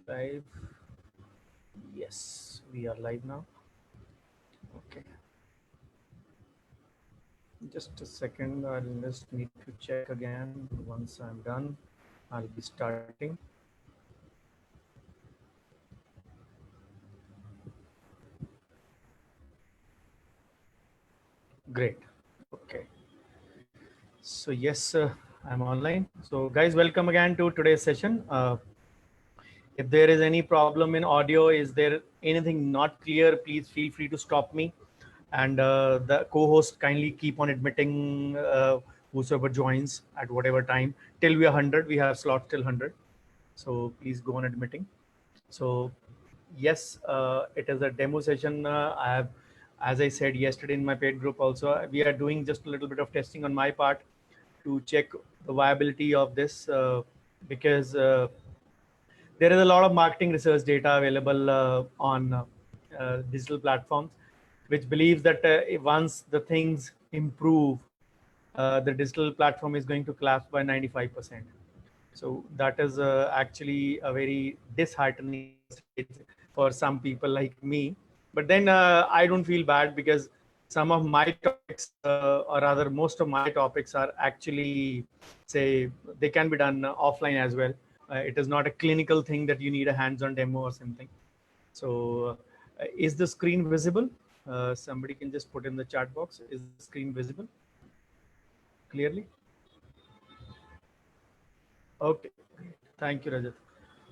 Live. Yes, we are live now. Okay. Just a second. I'll just need to check again. Once I'm done, I'll be starting. Great. Okay. So yes, I'm online. So guys, welcome again to today's session. If there is any problem in audio, is there anything not clear, please feel free to stop me. And the co-host kindly keep on admitting whosoever joins at whatever time till we are 100. We have slots till 100. So please go on admitting. So yes, it is a demo session. I have, as I said yesterday in my paid group also, we are doing just a little bit of testing on my part to check the viability of this because there is a lot of marketing research data available on digital platforms, which believes that once the things improve, the digital platform is going to collapse by 95%. So that is actually a very disheartening stage for some people like me. But then I don't feel bad because some of my topics, or rather most of my topics are actually, say, they can be done offline as well. It is not a clinical thing that you need a hands-on demo or something. So is the screen visible? Somebody can just put in the chat box. Is the screen visible clearly? Okay, thank you, Rajat.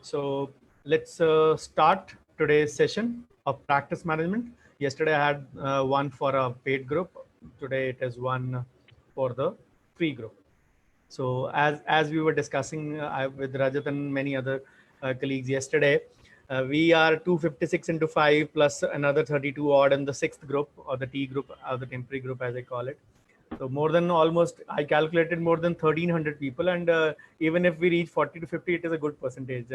So let's start today's session of practice management. Yesterday I had one for a paid group. Today it is one for the free group. So as we were discussing with Rajat and many other colleagues yesterday, we are 256 into 5 plus another 32 odd in the sixth group, or the T group, or the temporary group as I call it. So more than almost, I calculated more than 1,300 people, and even if we reach 40 to 50, it is a good percentage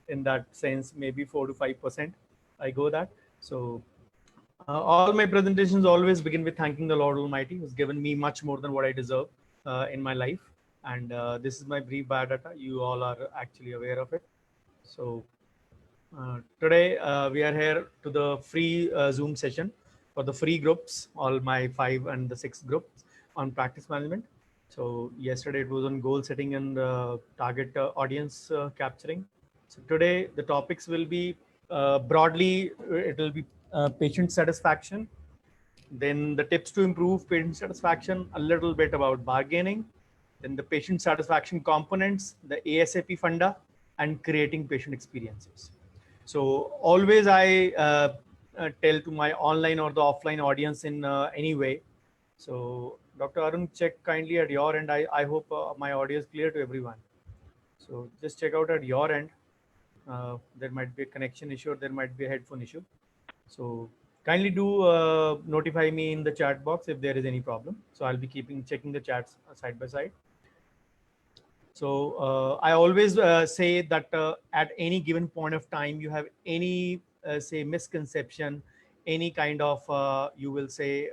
in that sense. Maybe 4 to 5%. I go that. So all my presentations always begin with thanking the Lord Almighty, who's given me much more than what I deserve in my life. And this is my brief biodata. You all are actually aware of it. So today we are here to the free Zoom session for the free groups, all my 5 and the 6 groups on practice management. So yesterday it was on goal setting and target audience capturing. So today the topics will be broadly, it will be patient satisfaction, then the tips to improve patient satisfaction, a little bit about bargaining, then the patient satisfaction components, the ASAP Funda, and creating patient experiences. So always I tell to my online or the offline audience in any way. So Dr. Arun, check kindly at your end. I hope my audio is clear to everyone. So just check out at your end. There might be a connection issue or there might be a headphone issue. So kindly do notify me in the chat box if there is any problem. So I'll be checking the chats side by side. So I always say that at any given point of time, you have any say misconception, any kind of you will say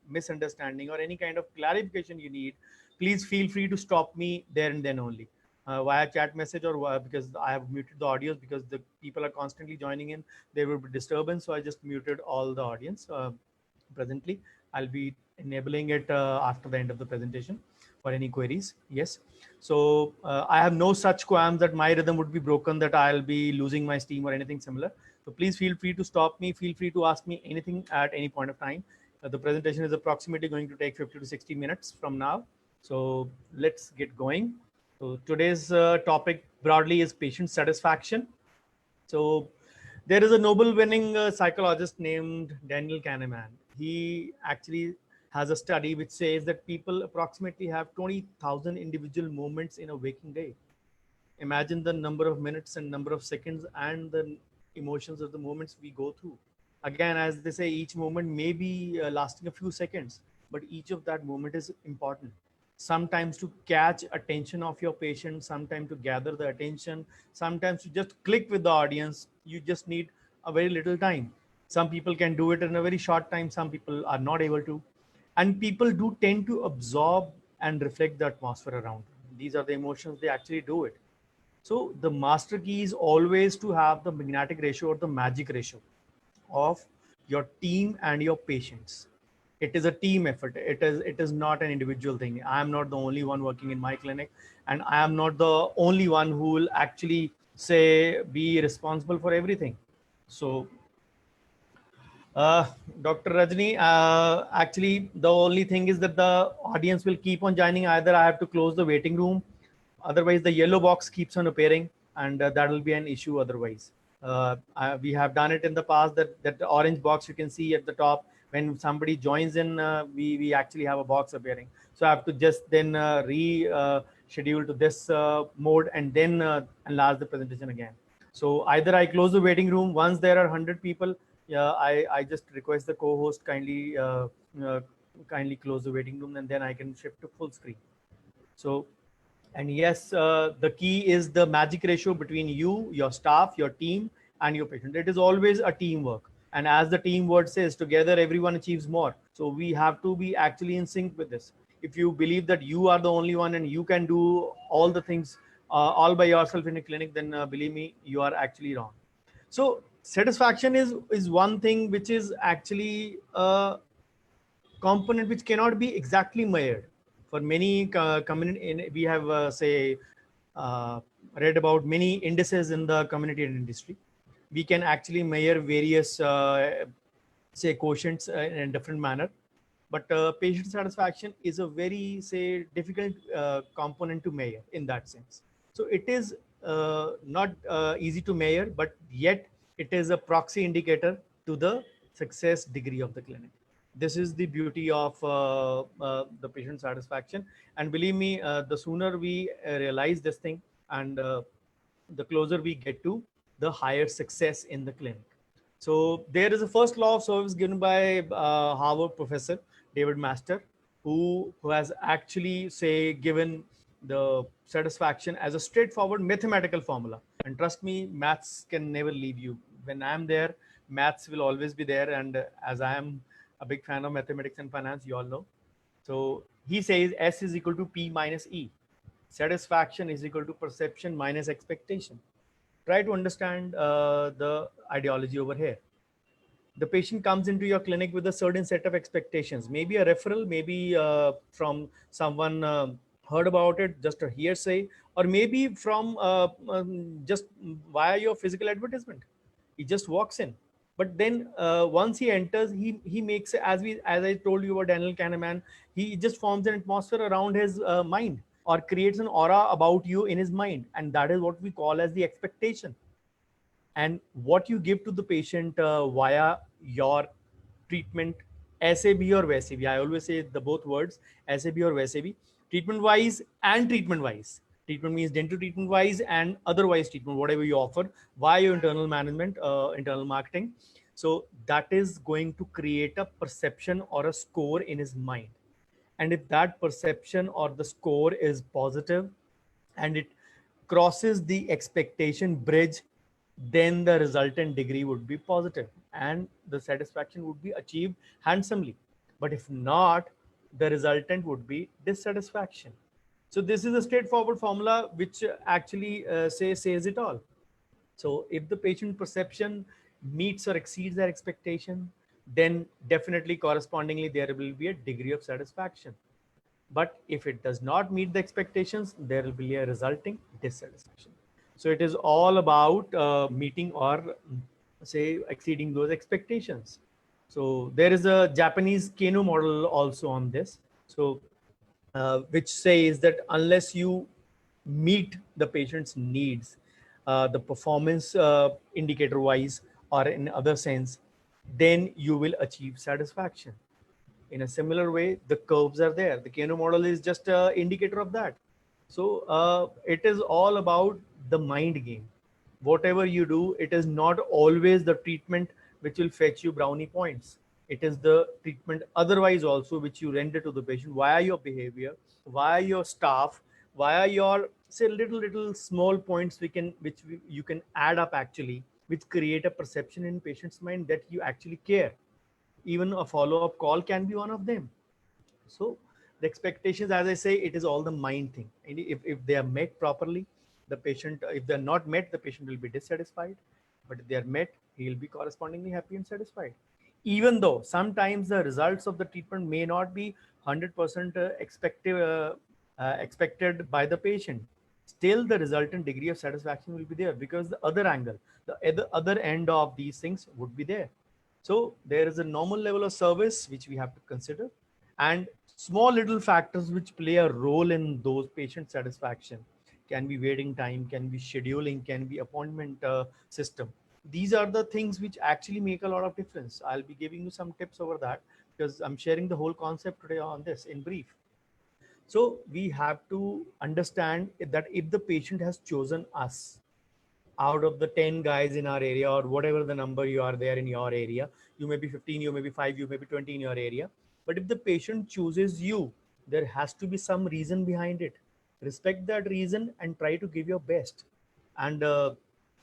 misunderstanding or any kind of clarification you need, please feel free to stop me there and then only. Via chat message or because I have muted the audios because the people are constantly joining in, there will be disturbance. So I just muted all the audience presently. I'll be enabling it after the end of the presentation for any queries. Yes. So I have no such qualms that my rhythm would be broken, that I'll be losing my steam or anything similar. So please feel free to stop me. Feel free to ask me anything at any point of time. The presentation is approximately going to take 50 to 60 minutes from now. So let's get going. So today's topic broadly is patient satisfaction. So there is a Nobel-winning psychologist named Daniel Kahneman. He actually has a study which says that people approximately have 20,000 individual moments in a waking day. Imagine the number of minutes and number of seconds and the emotions of the moments we go through. Again, as they say, each moment may be lasting a few seconds, but each of that moment is important. Sometimes to catch attention of your patient, sometimes to gather the attention, sometimes to just click with the audience. You just need a very little time. Some people can do it in a very short time, some people are not able to. And people do tend to absorb and reflect the atmosphere around them. These are the emotions, they actually do it. So the master key is always to have the magnetic ratio or the magic ratio of your team and your patients. It is a team effort. It is not an individual thing. I am not the only one working in my clinic, and I am not the only one who will actually say be responsible for everything. So uh, Dr. Rajni, actually, the only thing is that the audience will keep on joining. Either I have to close the waiting room, otherwise the yellow box keeps on appearing, and that will be an issue otherwise. We have done it in the past, that the orange box you can see at the top. When somebody joins in, we actually have a box appearing. So I have to just then schedule to this mode, and then enlarge the presentation again. So either I close the waiting room once there are 100 people. Yeah, I just request the co-host uh, kindly close the waiting room, and then I can shift to full screen. So, and yes, the key is the magic ratio between you, your staff, your team, and your patient. It is always a teamwork. And as the team word says, together everyone achieves more. So we have to be actually in sync with this. If you believe that you are the only one and you can do all the things all by yourself in a clinic, then believe me, you are actually wrong. So satisfaction is one thing which is actually component which cannot be exactly measured. For many community, we have uh, read about many indices in the community and industry. We can actually measure various say quotients in a different manner, but patient satisfaction is a very say difficult component to measure in that sense. So it is not easy to measure, but yet it is a proxy indicator to the success degree of the clinic. This is the beauty of the patient satisfaction. And believe me, the sooner we realize this thing, and the closer we get to the higher success in the clinic. So there is a first law of service given by Harvard professor David Master, who has actually say given the satisfaction as a straightforward mathematical formula. And trust me, maths can never leave you. When I'm there, maths will always be there. And as I am a big fan of mathematics and finance, you all know. So he says S is equal to P minus E. Satisfaction is equal to perception minus expectation. Try to understand the ideology over here. The patient comes into your clinic with a certain set of expectations, maybe a referral, maybe from someone heard about it, just a hearsay, or maybe from just via your physical advertisement. He just walks in, but then once he enters, he makes, as I told you about Daniel Kahneman, he just forms an atmosphere around his mind, or creates an aura about you in his mind, and that is what we call as the expectation. And what you give to the patient via your treatment, SAB or VSAB. I always say the both words, SAB or VSAB, treatment wise and treatment wise. Treatment means dental treatment wise and otherwise treatment, whatever you offer via your internal management, internal marketing. So that is going to create a perception or a score in his mind. And if that perception or the score is positive, and it crosses the expectation bridge, then the resultant degree would be positive and the satisfaction would be achieved handsomely. But if not, the resultant would be dissatisfaction. So this is a straightforward formula which actually says it all. So if the patient perception meets or exceeds their expectation, then definitely correspondingly there will be a degree of satisfaction. But if it does not meet the expectations, there will be a resulting dissatisfaction. So it is all about meeting or say exceeding those expectations. So there is a Japanese Kano model also on this. So which says that unless you meet the patient's needs, the performance indicator wise or in other sense, then you will achieve satisfaction. In a similar way, the curves are there. The Kano model is just an indicator of that. So it is all about the mind game. Whatever you do, it is not always the treatment which will fetch you brownie points. It is the treatment otherwise also which you render to the patient via your behavior, via your staff, via your say little small points you can add up actually, which create a perception in patient's mind that you actually care. Even a follow-up call can be one of them. So the expectations, as I say, it is all the mind thing. And if they are met properly, The patient, if they're not met, the patient will be dissatisfied. But if they are met, he will be correspondingly happy and satisfied. Even though sometimes the results of the treatment may not be 100% expected by the patient, still the resultant degree of satisfaction will be there, because the other angle, the other end of these things would be there. So there is a normal level of service which we have to consider, and small little factors which play a role in those patient satisfaction can be waiting time, can be scheduling, can be appointment system. These are the things which actually make a lot of difference. I'll be giving you some tips over that, because I'm sharing the whole concept today on this in brief. So we have to understand that if the patient has chosen us out of the 10 guys in our area, or whatever the number you are there in your area, you may be 15, you may be 5, you may be 20 in your area, but if the patient chooses you, there has to be some reason behind it. Respect that reason and try to give your best. And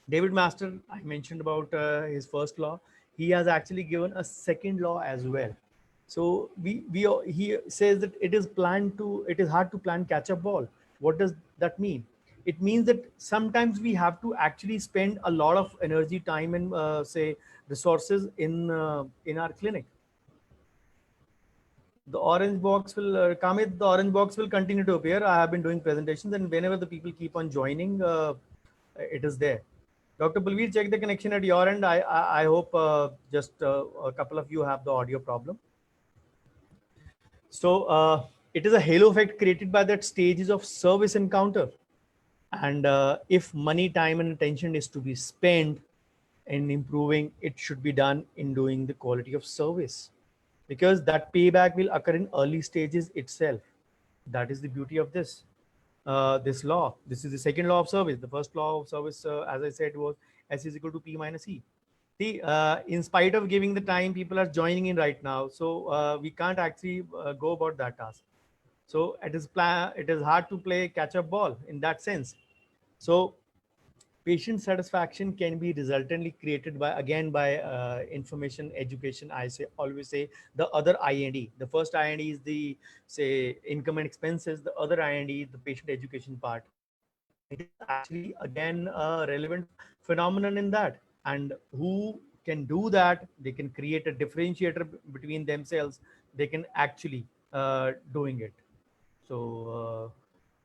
David Master, I mentioned about his first law. He has actually given a second law as well. So he says that it is hard to plan catch up ball. What does that mean? It means that sometimes we have to actually spend a lot of energy, time, and say resources in our clinic. The orange box will Kamit, the orange box will continue to appear. I have been doing presentations, and whenever the people keep on joining, it is there. Dr. Balveer, check the connection at your end. I hope just a couple of you have the audio problem. So it is a halo effect created by that stages of service encounter. And if money, time, and attention is to be spent in improving, it should be done in doing the quality of service, because that payback will occur in early stages itself. That is the beauty of this law. This is the second law of service. The first law of service, as I said, was S is equal to P minus E. See, in spite of giving the time, people are joining in right now. So we can't actually go about that task. So it is hard to play catch up ball in that sense. So patient satisfaction can be resultantly created by information education. I always say the other IND. The first IND is the, say, income and expenses. The other IND is the patient education part. It is actually again a relevant phenomenon in that. And who can do that? They can create a differentiator between themselves. They can actually doing it. So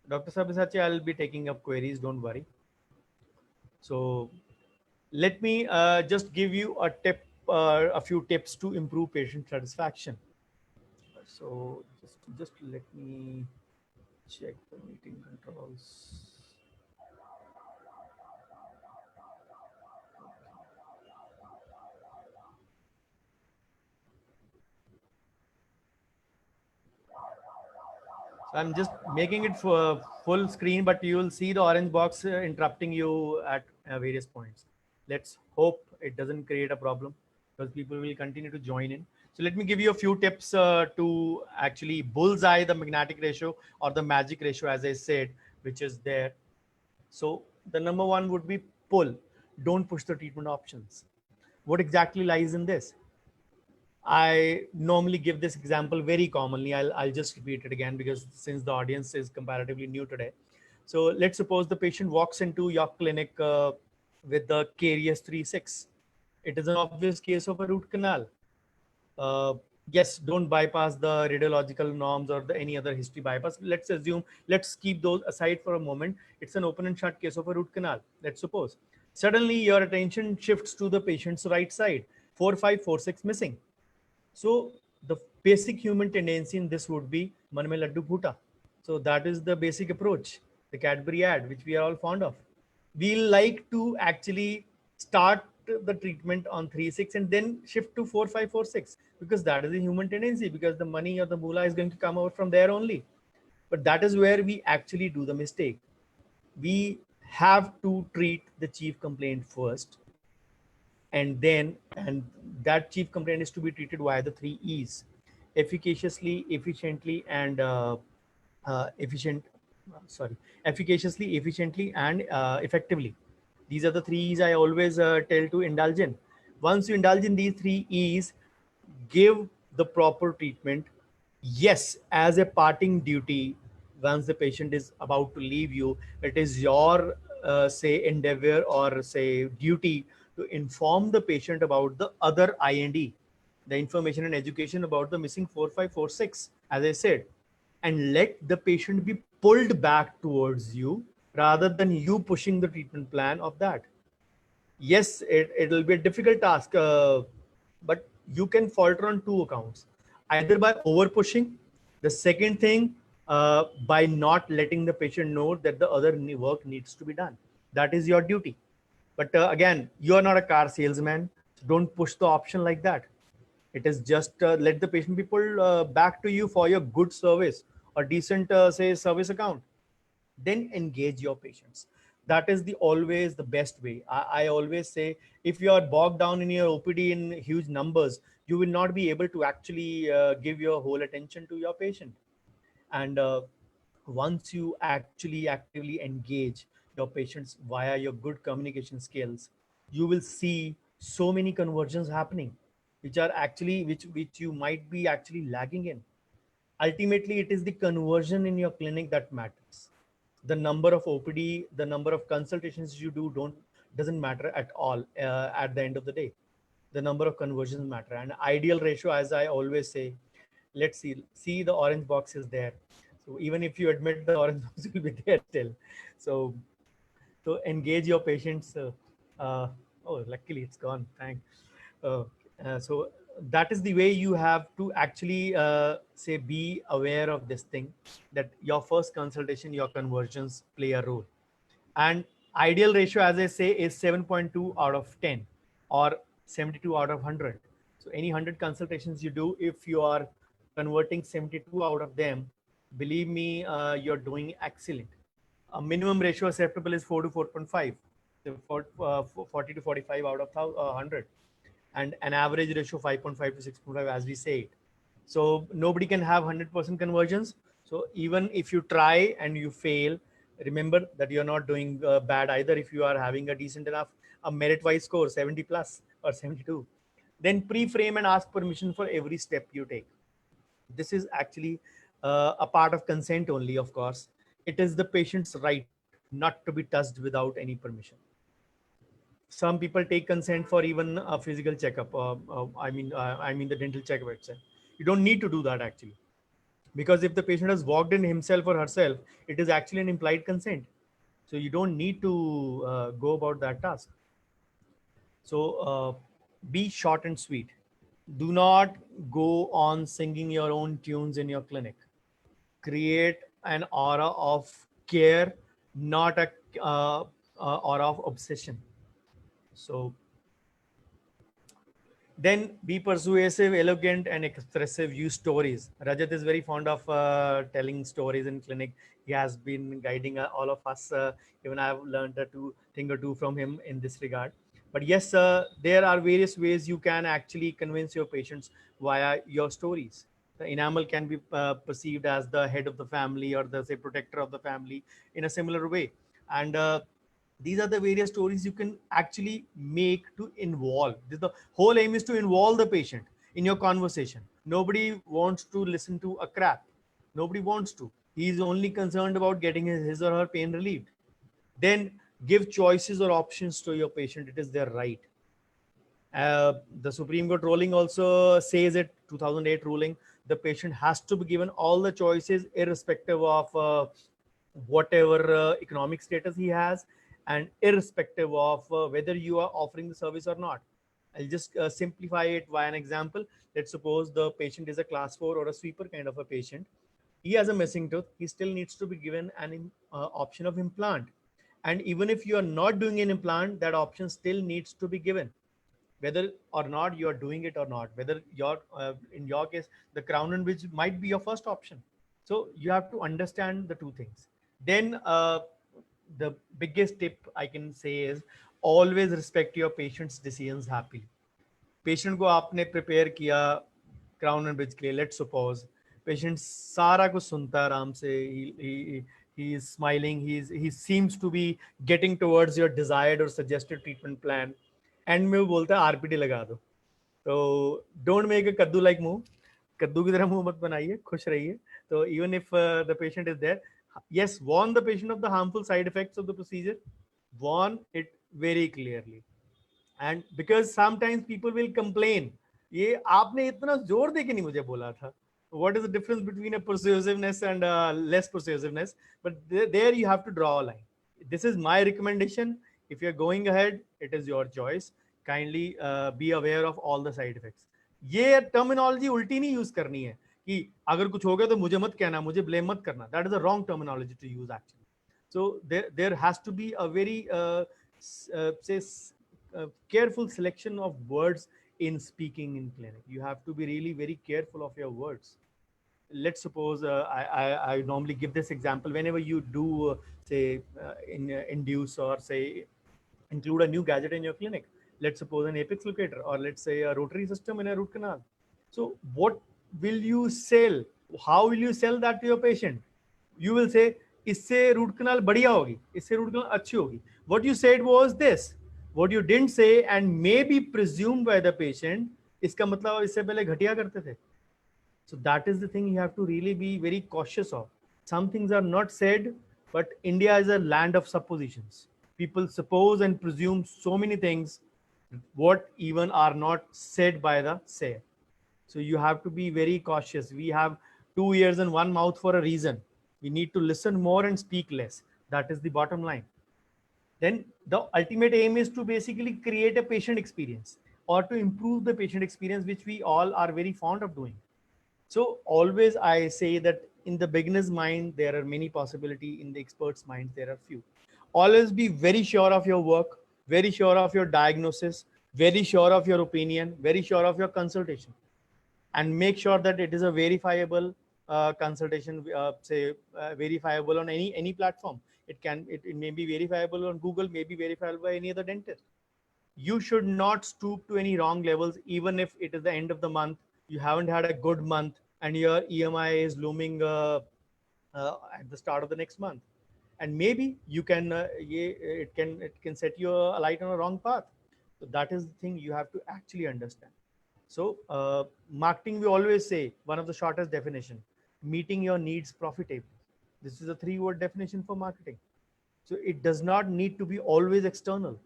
Dr. Sabyasachi, I'll be taking up queries, don't worry. So let me just give you a few tips to improve patient satisfaction. So just let me check the meeting controls. So I'm just making it for full screen, but you will see the orange box interrupting you at various points. Let's hope it doesn't create a problem, because people will continue to join in. So let me give you a few tips to actually bullseye the magnetic ratio, or the magic ratio, as I said, which is there. So the number one would be pull. Don't push the treatment options. What exactly lies in this? I normally give this example very commonly. I'll just repeat it again, because since the audience is comparatively new today. So let's suppose the patient walks into your clinic with the caries 3-6. It is an obvious case of a root canal. Uh, yes, don't bypass the radiological norms or any other history bypass. Let's keep those aside for a moment. It's an open and shut case of a root canal. Let's suppose. Suddenly your attention shifts to the patient's right side, 4-5-4-6 missing. So the basic human tendency in this would be man mein laddu bhuta. So that is the basic approach, the Cadbury ad, which we are all fond of. We like to actually start the treatment on 3-6 and then shift to 4-5-4-6, because that is the human tendency, because the money or the moolah is going to come out from there only. But that is where we actually do the mistake. We have to treat the chief complaint first, and that chief complaint is to be treated via the 3 E's: efficaciously, efficiently, and efficient sorry efficaciously, efficiently, and effectively. These are the 3 E's I always tell to indulge in. Once you indulge in these 3 E's, give the proper treatment. Yes, as a parting duty, once the patient is about to leave you, it is your say endeavor or say duty to inform the patient about the other IND, the information and education about the missing 4546, as I said, and let the patient be pulled back towards you rather than you pushing the treatment plan of that. Yes, it'll be a difficult task, but you can falter on two accounts: either by over pushing, the second thing, by not letting the patient know that the other work needs to be done. That is your duty. But again, you are not a car salesman, so don't push the option like that. It is just let the patient be pulled back to you for your good service or decent, say, service account. Then engage your patients. That is the always the best way. I always say, if you are bogged down in your OPD in huge numbers, you will not be able to actually give your whole attention to your patient. And once you actually actively engage your patients via your good communication skills, you will see so many conversions happening, which are actually which you might be actually lagging in. Ultimately, it is the conversion in your clinic that matters. The number of OPD, the number of consultations you do don't doesn't matter at all at the end of the day. The number of conversions matter. And ideal ratio, as I always say, let's see the orange box is there. So even if you admit, the orange box will be there still. So engage your patients. Uh, oh, luckily it's gone. Thanks. Uh, so that is the way you have to actually say be aware of this thing, that your first consultation, your conversions play a role. And ideal ratio, as I say, is 7.2 out of 10 or 72 out of 100. So any 100 consultations you do, if you are converting 72 out of them, believe me, you're doing excellent. A minimum ratio acceptable is 4 to 4.5, so 40 to 45 out of 100, and an average ratio 5.5 to 6.5, as we say it. So nobody can have 100% conversions. So even if you try and you fail, remember that you're not doing bad either. If you are having a decent enough, a merit-wise score 70 plus or 72, then pre-frame and ask permission for every step you take. This is actually a part of consent only, of course. It is the patient's right not to be touched without any permission. Some people take consent for even a physical checkup. I mean the dental checkup itself. You don't need to do that actually, because if the patient has walked in himself or herself, it is actually an implied consent. So you don't need to go about that task. So be short and sweet. Do not go on singing your own tunes in your clinic. Create an aura of care, not a aura of obsession. So then be persuasive, elegant, and expressive. Use stories. Rajat is very fond of telling stories in clinic. He has been guiding all of us. Even I have learned a thing or two from him in this regard. But yes, there are various ways you can actually convince your patients via your stories. The enamel can be perceived as the head of the family or the, say, protector of the family in a similar way. And these are the various stories you can actually make to involve. The whole aim is to involve the patient in your conversation. Nobody wants to listen to a crap. Nobody wants to. He is only concerned about getting his or her pain relieved. Then give choices or options to your patient. It is their right. The Supreme Court ruling also says it, 2008 ruling, the patient has to be given all the choices irrespective of whatever economic status he has, and irrespective of whether you are offering the service or not. I'll just simplify it by an example. Let's suppose the patient is a class 4 or a sweeper kind of a patient. He has a missing tooth. He still needs to be given an option of implant. And even if you are not doing an implant, that option still needs to be given, whether or not you are doing it or not, whether your in your case the crown and bridge might be your first option. So you have to understand the two things. Then the biggest tip I can say is always respect your patient's decisions happily. Patient को आपने prepare किया crown and bridge के लिए, let's suppose patient सारा कुछ सुनता है आराम से, he is smiling, he seems to be getting towards your desired or suggested treatment plan, and में वो बोलता है आरपीटी लगा दो. तो डोंट मेक अ कद्दू लाइक मुंह, कद्दू की तरह मुंह मत बनाइए, खुश रहिए. तो even if the patient is there, yes, warn the patient of the harmful side effects of the procedure. warn it very clearly. And because sometimes people will complain, ये आपने इतना जोर दे के नहीं मुझे बोला था. What is the difference between a persuasiveness and less persuasiveness? But there you have to draw a line. This is my recommendation. If you're going ahead, it is your choice. Kindly be aware of all the side effects. ये terminology उल्टी नहीं use करनी है कि अगर कुछ हो गया तो मुझे मत कहना, मुझे ब्लेम मत करना. That is a wrong terminology to use actually. So there has to be a very say careful selection of words in speaking in clinic. You have to be really very careful of your words. Let's suppose I normally give this example whenever you do say induce or say include a new gadget in your clinic. Let's suppose an apex locator, or let's say a rotary system in a root canal. So what will you sell? How will you sell that to your patient? You will say इससे root canal बढ़िया होगी, इससे root canal अच्छी होगी. What you said was this. What you didn't say and may be presumed by the patient, इसका मतलब इससे पहले घटिया करते थे. So that is the thing you have to really be very cautious of. Some things are not said, but India is a land of suppositions. People suppose and presume so many things, what even are not said by the sayer. So you have to be very cautious. We have 2 ears and one mouth for a reason. We need to listen more and speak less. That is the bottom line. Then the ultimate aim is to basically create a patient experience or to improve the patient experience, which we all are very fond of doing. So always I say that in the beginner's mind, there are many possibilities. In the expert's mind, there are few. Always be very sure of your work, very sure of your diagnosis, very sure of your opinion, very sure of your consultation, and make sure that it is a verifiable consultation, say verifiable on any platform. It may be verifiable on Google, may be verifiable by any other dentist. You should not stoop to any wrong levels, even if it is the end of the month, you haven't had a good month, and your EMI is looming at the start of the next month. And maybe you can, it can set you a light on a wrong path. So that is the thing you have to actually understand. So marketing, we always say one of the shortest definition, meeting your needs profitably. This is a 3-word definition for marketing. So it does not need to be always external.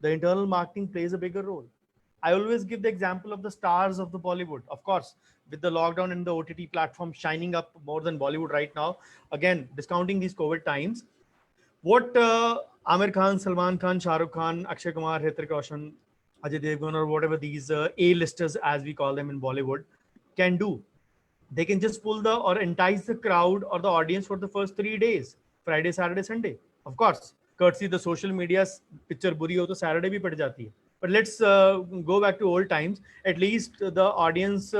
The internal marketing plays a bigger role. I always give the example of the stars of the Bollywood. Of course, with the lockdown and the OTT platform shining up more than Bollywood right now, again, discounting these COVID times, what Amir Khan, Salman Khan, Shah Rukh Khan, Akshay Kumar, Hrithik Roshan, Ajay Devgan, or whatever these A-listers, as we call them in Bollywood, can do. They can just pull the or entice the crowd or the audience for the first 3 days, Friday, Saturday, Sunday. Of course, courtesy the social media, picture buri ho to Saturday bhi pad jati hai. But let's go back to old times. At least the audience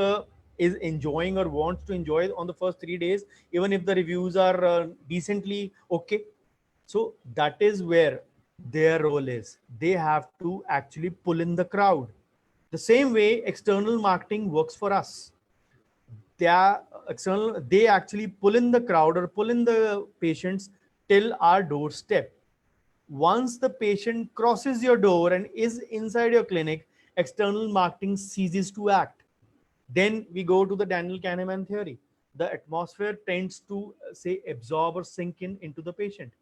is enjoying or wants to enjoy on the first 3 days, even if the reviews are decently okay. So that is where their role is. They have to actually pull in the crowd. The same way external marketing works for us. They actually pull in the crowd or pull in the patients till our doorstep. Once the patient crosses your door and is inside your clinic, external marketing ceases to act. Then we go to the Daniel Kahneman theory. The atmosphere tends to say absorb or sink in into the patient.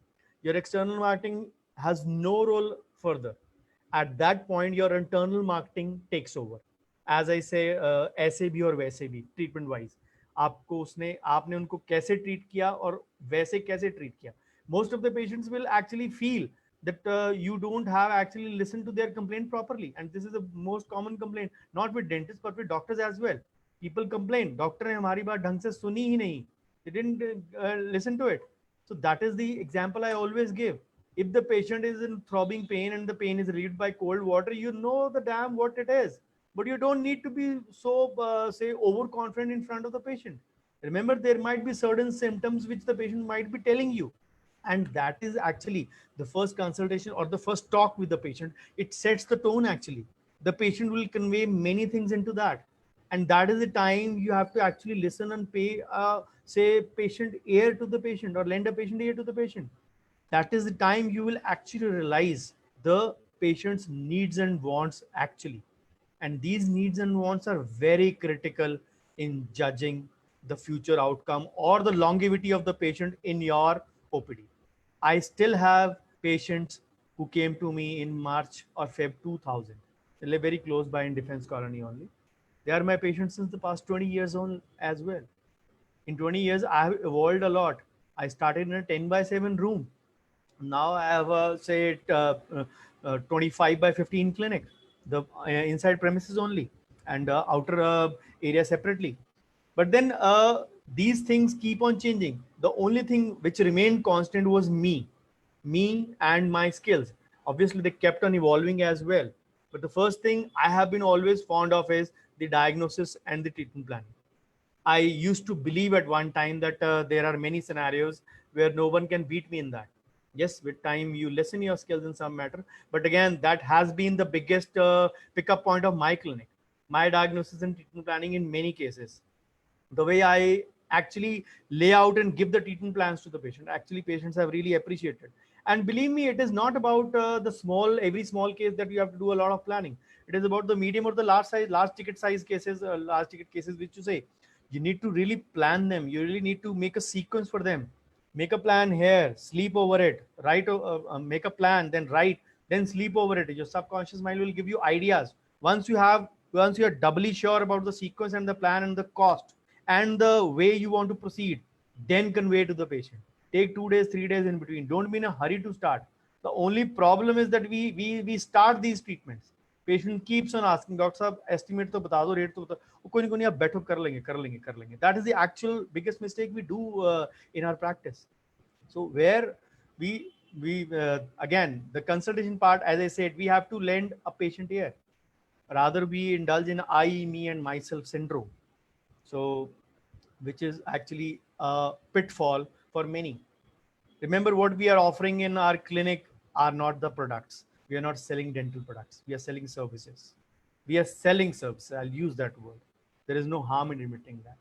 Your external marketing has no role further. At that point, your internal marketing takes over. As I say, ऐसे भी और वैसे भी treatment wise, आपने उनको कैसे treat किया और वैसे कैसे treat किया. Most of the patients will actually feel that you don't have actually listened to their complaint properly, and this is the most common complaint, not with dentists but with doctors as well. People complain, doctor ने हमारी बात ढंग से सुनी ही नहीं. They didn't listen to it. So that is the example I always give. If the patient is in throbbing pain and the pain is relieved by cold water, you know the damn what it is. But you don't need to be so, say, overconfident in front of the patient. Remember, there might be certain symptoms which the patient might be telling you. And that is actually the first consultation or the first talk with the patient. It sets the tone actually. The patient will convey many things into that. And that is the time you have to actually listen and pay, say, patient ear to the patient or lend a patient ear to the patient. That is the time you will actually realize the patient's needs and wants actually. And these needs and wants are very critical in judging the future outcome or the longevity of the patient in your OPD. I still have patients who came to me in March or Feb 2000. They live very close by in Defense Colony only. They are my patients since the past 20 years on as well. In 20 years, I have evolved a lot. I started in a 10 by 7 room. Now I have a, say, 25 by 15 clinic, the inside premises only, and outer area separately. But then these things keep on changing. The only thing which remained constant was me and my skills. Obviously, they kept on evolving as well. But the first thing I have been always fond of is the diagnosis and the treatment plan. I used to believe at one time that there are many scenarios where no one can beat me in that. Yes, with time you lessen your skills in some matter, but again, that has been the biggest pickup point of my clinic, my diagnosis and treatment planning in many cases. The way I actually lay out and give the treatment plans to the patient, actually patients have really appreciated. And believe me, it is not about every small case that you have to do a lot of planning. It is about the medium or the large ticket size cases, large ticket cases, which you say you need to really plan them. You really need to make a sequence for them. Make a plan here, sleep over it, write, make a plan, then write, then sleep over it. Your subconscious mind will give you ideas. Once you are doubly sure about the sequence and the plan and the cost and the way you want to proceed, then convey to the patient. Take 2 days, 3 days in between. Don't be in a hurry to start. The only problem is that we start these treatments. Patient keeps on asking, doctor साहब estimate तो बता दो, rate तो बता, वो कोई नहीं आप बैठो कर लेंगे. That is the actual biggest mistake we do in our practice. So where we again, the consultation part, as I said, we have to lend a patient ear. Rather we indulge in I, me, and myself syndrome. So which is actually a pitfall for many. Remember, what we are offering in our clinic are not the products. We are not selling dental products. We are selling services. We are selling services. I'll use that word. There is no harm in admitting that,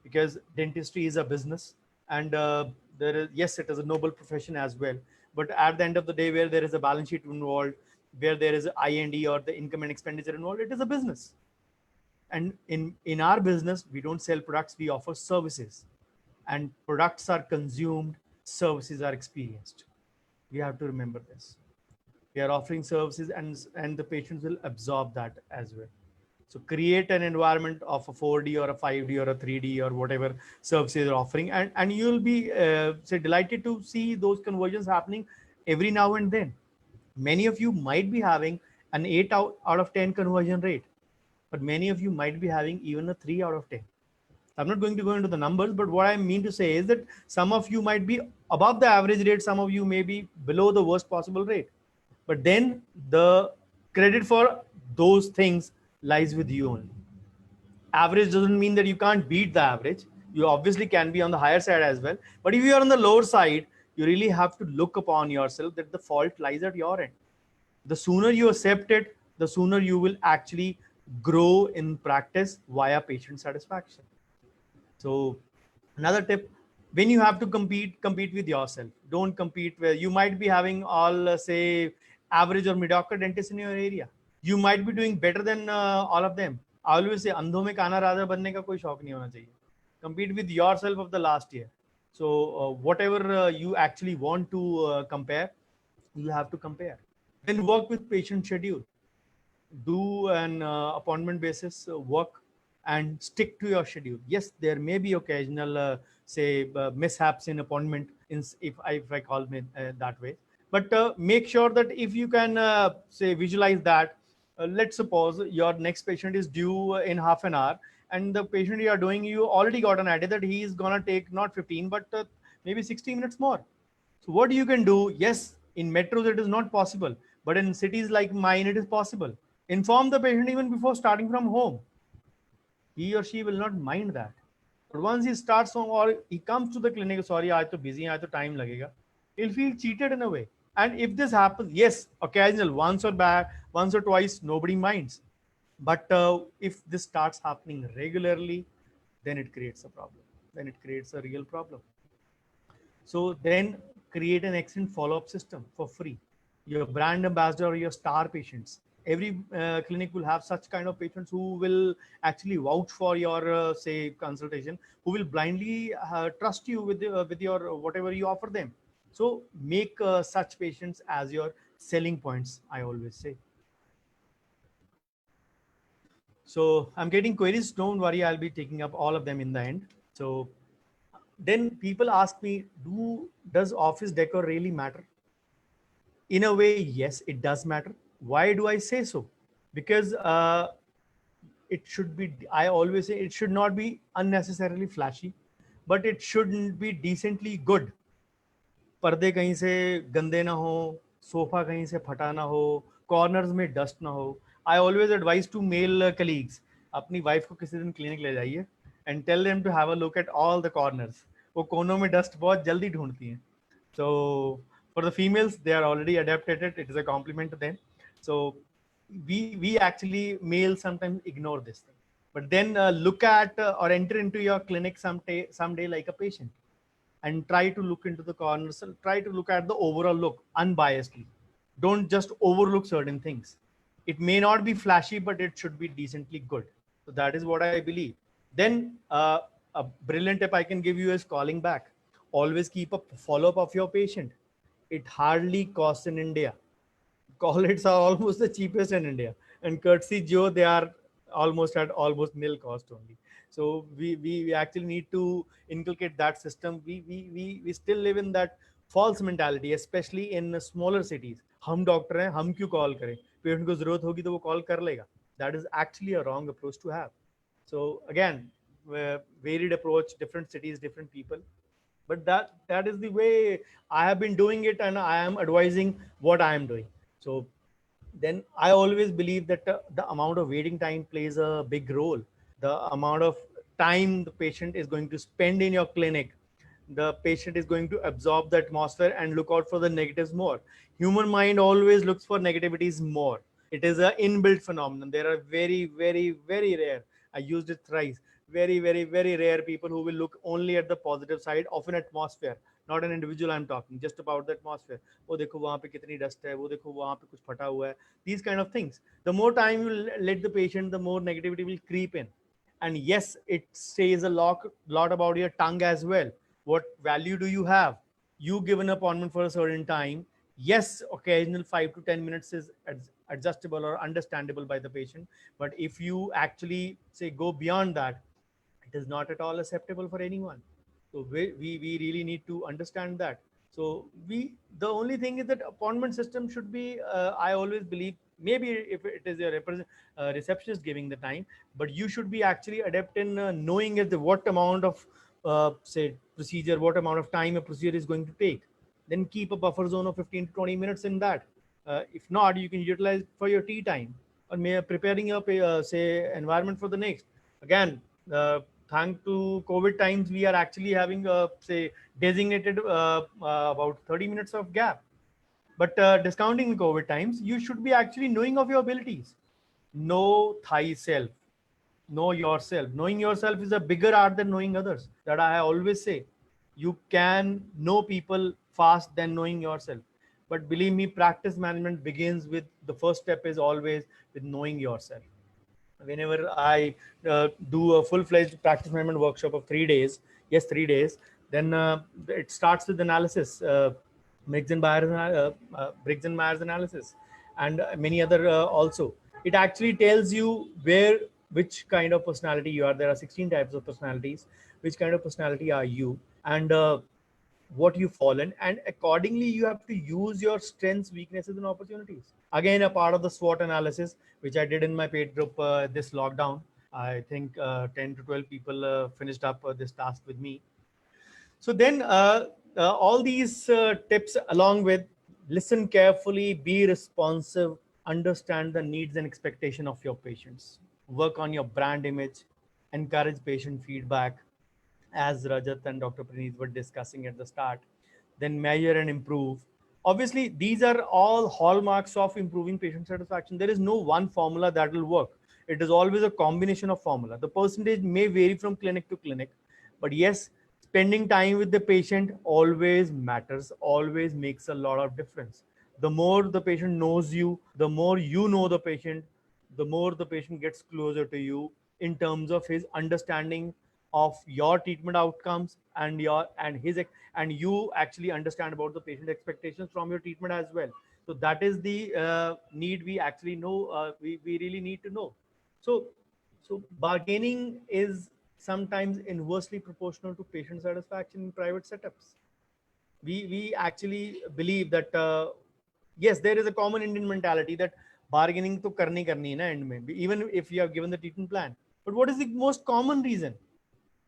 because dentistry is a business, and there is, yes, it is a noble profession as well. But at the end of the day, where there is a balance sheet involved, where there is I&D or the income and expenditure involved, it is a business. And in our business, we don't sell products. We offer services, and products are consumed, services are experienced. We have to remember this. We are offering services, and the patients will absorb that as well. So create an environment of a 4D or a 5D or a 3D or whatever services you're offering, and you'll be say delighted to see those conversions happening every now and then. Many of you might be having an 8 out of 10 conversion rate, but many of you might be having even a 3 out of 10. I'm not going to go into the numbers, but what I mean to say is that some of you might be above the average rate, some of you may be below the worst possible rate. But then the credit for those things lies with you only. Average doesn't mean that you can't beat the average. You obviously can be on the higher side as well. But if you are on the lower side, you really have to look upon yourself that the fault lies at your end. The sooner you accept it, the sooner you will actually grow in practice via patient satisfaction. So another tip, when you have to compete with yourself. Don't compete where you might be having all say average or mediocre dentists in your area. You might be doing better than all of them. I always say अंधों में काना राजा बनने का कोई शौक नहीं होना चाहिए. Compete with yourself of the last year. So whatever you actually want to compare, you have to compare. Then work with patient schedule. Do an appointment basis work and stick to your schedule. Yes, there may be occasional say mishaps in appointment, if I call it that way, but make sure that if you can say visualize that, let's suppose your next patient is due in half an hour, and the patient you are doing, you already got an idea that he is gonna take not 15 but maybe 60 minutes more. So what you can do, yes, in metros it is not possible, but in cities like mine it is possible. Inform the patient even before starting from home. He or she will not mind that. But once he starts home or he comes to the clinic, sorry, I'm too busy, I'm too time lagega, he'll feel cheated in a way. And if this happens, yes, occasional, once or twice, nobody minds. But if this starts happening regularly, then it creates a problem. Then it creates a real problem. So then create an excellent follow-up system for free. Your brand ambassador or your star patients. Every clinic will have such kind of patients who will actually vouch for your say consultation, who will blindly trust you with your whatever you offer them. So make such patients as your selling points, I always say. So I'm getting queries. Don't worry, I'll be taking up all of them in the end. So then people ask me, does office decor really matter? In a way, yes, it does matter. Why do I say so? Because it should be, I always say, it should not be unnecessarily flashy, but it shouldn't be decently good. पर्दे कहीं से गंदे ना हो, sofa कहीं से फटा ना हो, कॉर्नर्स में डस्ट ना हो. I always advise to male colleagues, अपनी वाइफ को किसी दिन क्लिनिक ले जाइए and tell them to have a look at all the corners. वो कोनों में डस्ट बहुत जल्दी ढूंढती हैं. So for the females, they are already adapted it. It is a compliment to them. So we actually males sometimes ignore this thing, but then look at or enter into your clinic someday like a patient, and try to look into the corners and try to look at the overall look unbiasedly. Don't just overlook certain things. It may not be flashy, but it should be decently good. So that is what I believe. Then a brilliant tip I can give you is calling back. Always keep a follow up of your patient. It hardly costs in India. Collets are almost the cheapest in India, and courtesy Joe, they are almost at almost nil cost only. So we actually need to inculcate that system. We still live in that false mentality, especially in smaller cities. हम doctor हैं, हम क्यों call करें? Patient को जरूरत होगी तो वो कॉल कर लेगा. That is actually a wrong approach to have. So again, varied approach, different cities, different people, but that is the way I have been doing it, and I am advising what I am doing. So then I always believe that the amount of waiting time plays a big role. The amount of time the patient is going to spend in your clinic, the patient is going to absorb the atmosphere and look out for the negatives more. Human mind always looks for negativities more. It is an inbuilt phenomenon. There are very rare, I used it thrice, very rare people who will look only at the positive side of an atmosphere, not an individual. I'm talking just about the atmosphere. वो देखो वहाँ पे कितनी dust है, वो देखो वहाँ पे कुछ फटा हुआ है. These kind of things. The more time you let the patient, the more negativity will creep in. And yes, it says a lot about your tongue as well. What value do you have? You give an appointment for a certain time. Yes, occasional 5 to 10 minutes is adjustable or understandable by the patient, but if you actually say go beyond that, it is not at all acceptable for anyone. So we really need to understand that. So the only thing is that appointment system should be, I always believe, maybe if it is a receptionist giving the time, but you should be actually adept in knowing what amount of say procedure, what amount of time a procedure is going to take. Then keep a buffer zone of 15 to 20 minutes in that. If not, you can utilize for your tea time, or preparing your say environment for the next. Again, thanks to COVID times, we are actually having say designated about 30 minutes of gap. But discounting in COVID times, you should be actually knowing of your abilities. Know thyself. Know yourself. Knowing yourself is a bigger art than knowing others. That I always say. You can know people fast than knowing yourself. But believe me, practice management begins with the first step is always with knowing yourself. Whenever I do a full-fledged practice management workshop of 3 days, yes, 3 days, then it starts with analysis, Briggs and Myers analysis, and many other also. It actually tells you which kind of personality you are. There are 16 types of personalities. Which kind of personality are you? And what you fall in, and accordingly you have to use your strengths, weaknesses, and opportunities. Again, a part of the SWOT analysis, which I did in my paid group this lockdown. I think 10 to 12 people finished up this task with me. So then all these tips, along with listen carefully, be responsive, understand the needs and expectation of your patients, work on your brand image, encourage patient feedback, as Rajat and Dr. Praneeth were discussing at the start, then measure and improve. Obviously, these are all hallmarks of improving patient satisfaction. There is no one formula that will work. It is always a combination of formula. The percentage may vary from clinic to clinic, but yes, spending time with the patient always matters, always makes a lot of difference. The more the patient knows you, the more you know the patient, the more the patient gets closer to you in terms of his understanding of your treatment outcomes, and you actually understand about the patient expectations from your treatment as well. So that is the need we actually know. We really need to know. So, so bargaining is sometimes inversely proportional to patient satisfaction in private setups. We actually believe that yes, there is a common Indian mentality that bargaining to karni hai na end mein, even if you have given the treatment plan. But what is the most common reason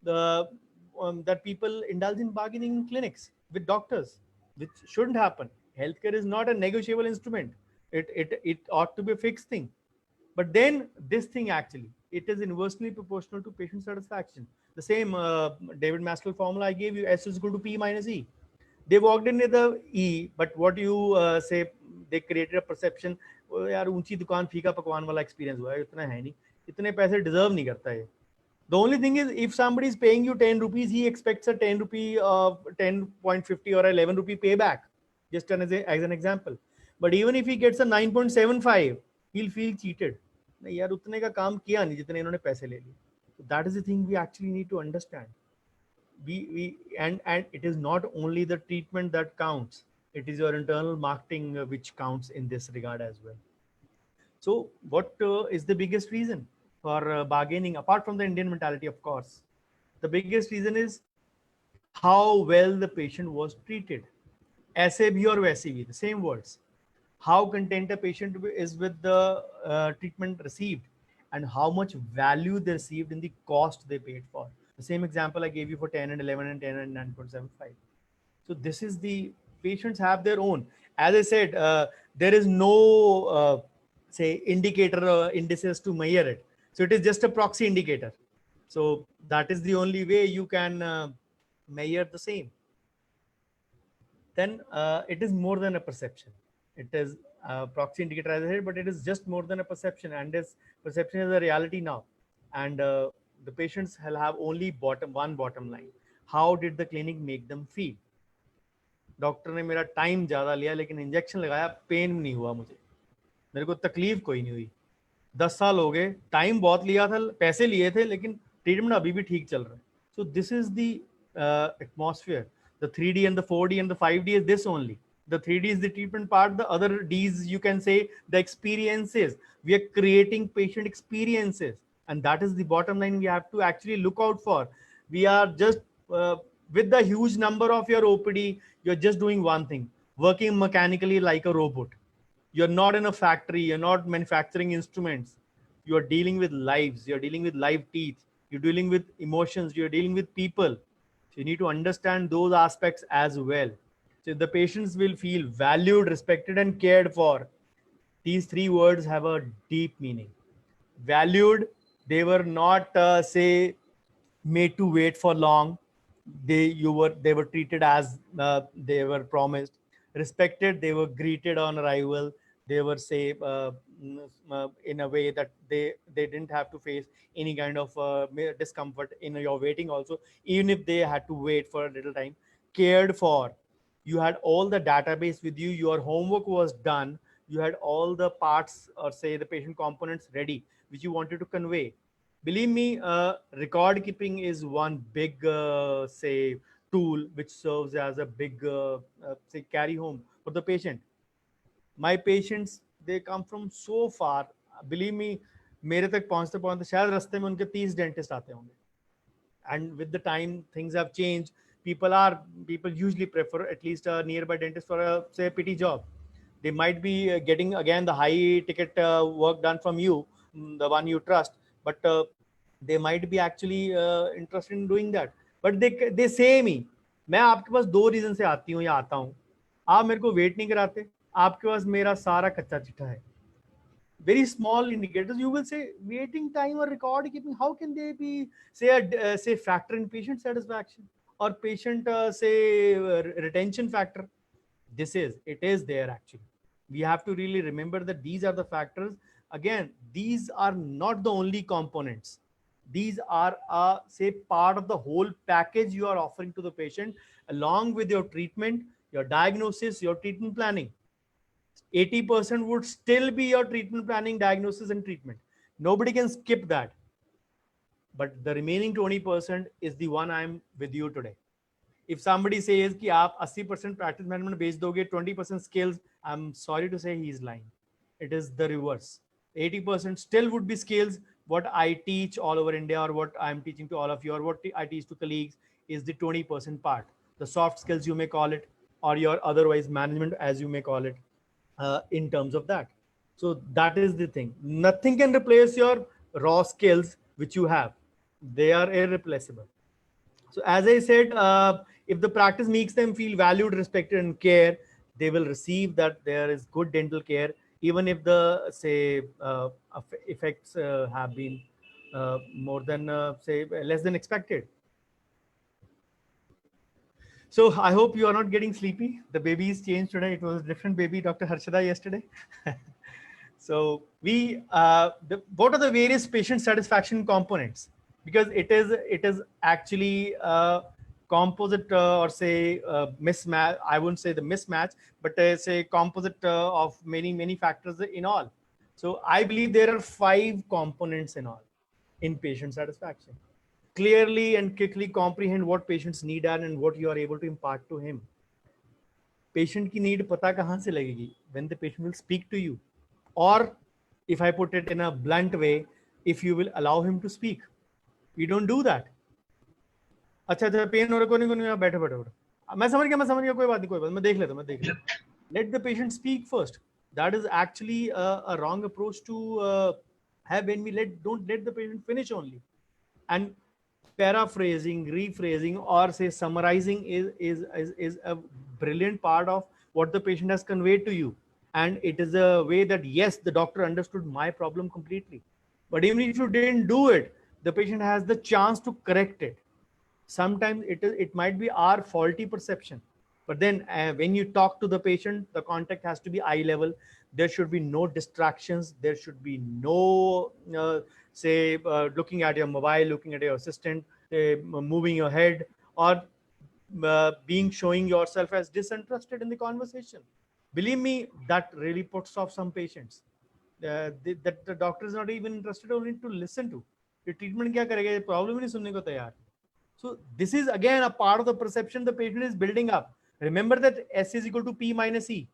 the that people indulge in bargaining in clinics with doctors, which shouldn't happen? Healthcare is not a negotiable instrument. It ought to be a fixed thing. But then this thing actually, it is inversely proportional to patient satisfaction. The same David Maskell formula I gave you, S is equal to P minus E. They walked in with the E, but what you say, they created a perception, "Oh, यार ऊंची दुकान फीका पकवान वाला experience हुआ है, इतना है नहीं, इतने पैसे डिजर्व नहीं करता है." The only thing is, if somebody is paying you 10 rupees, he expects a 10 rupee, 10.50 or 11 rupee payback, just as an example. But even if he gets a 9.75, he'll feel cheated. नहीं यार उतने का काम किया नहीं जितने इन्होंने पैसे ले लिए. So that is the thing we actually need to understand. And it is not only the treatment that counts, it is your internal marketing which counts in this regard as well. So what is the biggest reason for bargaining, apart from the Indian mentality, of course? The biggest reason is how well the patient was treated. ऐसे भी और वैसे भी, the same words. How content a patient is with the treatment received, and how much value they received in the cost they paid for. The same example I gave you for 10 and 11 and 10 and 9.75. So this is the patients have their own. As I said, there is no say indicator indices to measure it. So it is just a proxy indicator. So that is the only way you can measure the same. Then it is more than a perception. It is a proxy indicator, as I said, but it is just more than a perception, and this perception is a reality now. And the patients will have only one bottom line. How did the clinic make them feel? Doctor ने मेरा time ज़्यादा लिया लेकिन injection लगाया, pen नहीं हुआ मुझे, मेरे को तकलीफ कोई नहीं हुई. 10 साल हो गए, टाइम बहुत लिया था, पैसे लिए थे, लेकिन ट्रीटमेंट अभी भी ठीक चल रहा है. So this is the atmosphere. The 3D and the 4D and the 5D is this only. The 3D is the treatment part. The other Ds, you can say, the experiences. We are creating patient experiences, and that is the bottom line we have to actually look out for. We are just with the huge number of your OPD, you're just doing one thing, working mechanically like a robot. You're not in a factory, you're not manufacturing instruments. You're dealing with lives, you're dealing with live teeth, you're dealing with emotions, you're dealing with people. So you need to understand those aspects as well. So the patients will feel valued, respected, and cared for. These three words have a deep meaning. Valued, they were not say made to wait for long. They were treated as they were promised. Respected, they were greeted on arrival. They were say in a way that they didn't have to face any kind of discomfort in your waiting also, even if they had to wait for a little time. Cared for, you had all the database with you, your homework was done, you had all the parts or say the patient components ready which you wanted to convey. Believe me, record keeping is one big say tool which serves as a big say carry home for the patient. My patients, they come from so far. Believe me, मेरे तक पहुंचते पहुंचते शायद रास्ते में उनके 30 dentist आते होंगे. And with the time things have changed. People usually prefer at least a nearby dentist for a say PT job. They might be getting again the high ticket work done from you, the one you trust, but they might be actually interested in doing that. But they say me, मैं आपके पास दो reason से आती हूँ या आता हूँ. आप मेरे को वेट नहीं कराते, आपके पास मेरा सारा कच्चा चिट्ठा है. Very small indicators, you will say waiting time or record keeping, how can they be say say factor in patient satisfaction or patient say retention factor? It is there actually. We have to really remember that these are the factors. Again, these are not the only components. These are say part of the whole package you are offering to the patient, along with your treatment, your diagnosis, your treatment planning. 80% would still be your treatment planning, diagnosis, and treatment. Nobody can skip that. But the remaining 20% is the one I'm with you today. If somebody says कि आप 80% practice management बेच दोगे, 20% skills, I'm sorry to say he's lying. It is the reverse. 80% still would be skills. What I teach all over India, or what I'm teaching to all of you, or what I teach to colleagues, is the 20% part. The soft skills, you may call it, or your otherwise management, as you may call it, in terms of that. So that is the thing. Nothing can replace your raw skills which you have. They are irreplaceable. So as I said, if the practice makes them feel valued, respected, and care, they will receive that there is good dental care, even if the say effects have been more than say less than expected. So I hope you are not getting sleepy. The baby is changed today. It was a different baby, Dr. Harshada, yesterday. So what are the various patient satisfaction components? Because it is actually composite or say mismatch. I wouldn't say the mismatch, but say composite of many factors in all. So I believe there are 5 components in all in patient satisfaction. Clearly and quickly comprehend what patients need are and what you are able to impart to him. Patient की need पता कहाँ से लगेगी? When the patient will speak to you, or if I put it in a blunt way, if you will allow him to speak. We don't do that. अच्छा अच्छा pen हो रहा, कोई नहीं बैठो बैठो बैठो, मैं समझ गया कोई बात मैं देख लेता. Let the patient speak first. That is actually a wrong approach to have when we don't let the patient finish only. And paraphrasing, rephrasing, or say summarizing is a brilliant part of what the patient has conveyed to you. And it is a way that, yes, the doctor understood my problem completely. But even if you didn't do it, the patient has the chance to correct it. Sometimes it might be our faulty perception, but then when you talk to the patient, the contact has to be eye level. There should be no distractions. There should be no say looking at your mobile, looking at your assistant, moving your head, or being showing yourself as disinterested in the conversation. Believe me, that really puts off some patients. That the doctor is not even interested only to listen to. ये treatment क्या करेगा, ये problem ही नहीं सुनने को तैयार. So this is again a part of the perception the patient is building up. Remember that S is equal to P minus E.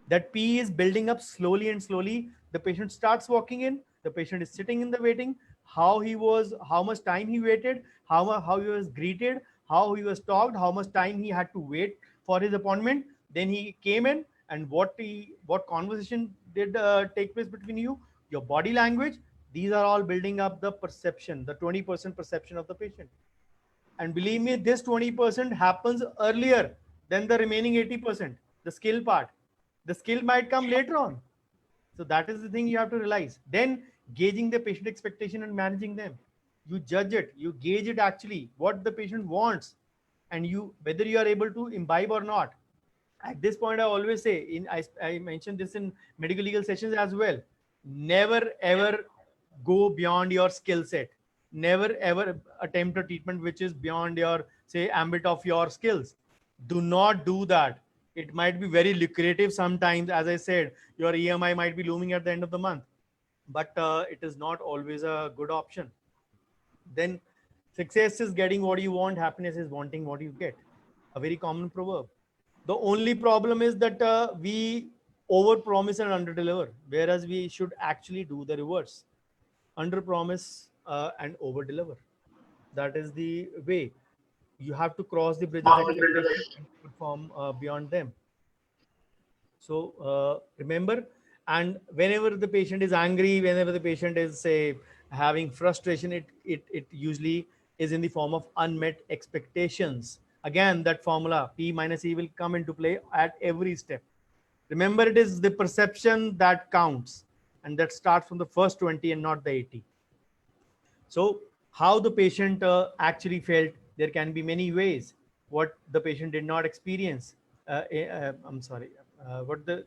That P is building up slowly and slowly. The patient starts walking in. The patient is sitting in the waiting. How much time he waited, how he was greeted, how he was talked, how much time he had to wait for his appointment. Then he came in, and what conversation did take place between you, your body language. These are all building up the perception, the 20% perception of the patient. And believe me, this 20% happens earlier than the remaining 80%, the skill part. The skill might come later on. So that is the thing you have to realize. Then gauging the patient expectation and managing them. You judge it, you gauge it actually, what the patient wants, and whether you are able to imbibe or not. At this point, I always say, I mentioned this in medical legal sessions as well. Never ever go beyond your skill set. Never ever attempt a treatment which is beyond your say ambit of your skills. Do not do that. It might be very lucrative sometimes. As I said, your EMI might be looming at the end of the month, but it is not always a good option. Then success is getting what you want, happiness is wanting what you get. A very common proverb. The only problem is that we over promise and under deliver, whereas we should actually do the reverse. Under promise and over deliver. That is the way. You have to cross the bridge of expectation and perform beyond them. So remember, and whenever the patient is angry, whenever the patient is say having frustration, it usually is in the form of unmet expectations. Again, that formula P minus E will come into play at every step. Remember, it is the perception that counts, and that starts from the first 20 and not the 80. So how the patient actually felt, there can be many ways. What the patient did not experience. I'm sorry.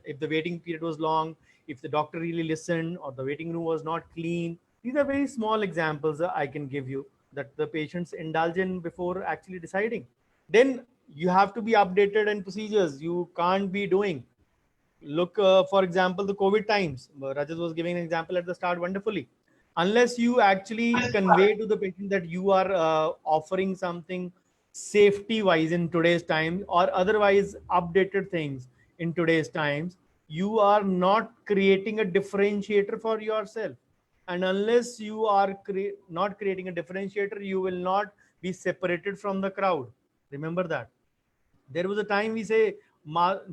If the waiting period was long, if the doctor really listened, or the waiting room was not clean. These are very small examples I can give you that the patients indulge in before actually deciding. Then you have to be updated in procedures. You can't be doing. Look, for example, the COVID times. Rajat was giving an example at the start wonderfully. Unless you actually convey to the patient that you are offering something safety wise in today's time, or otherwise updated things in today's times, you are not creating a differentiator for yourself. And unless you are not creating a differentiator, you will not be separated from the crowd. Remember that. There was a time we say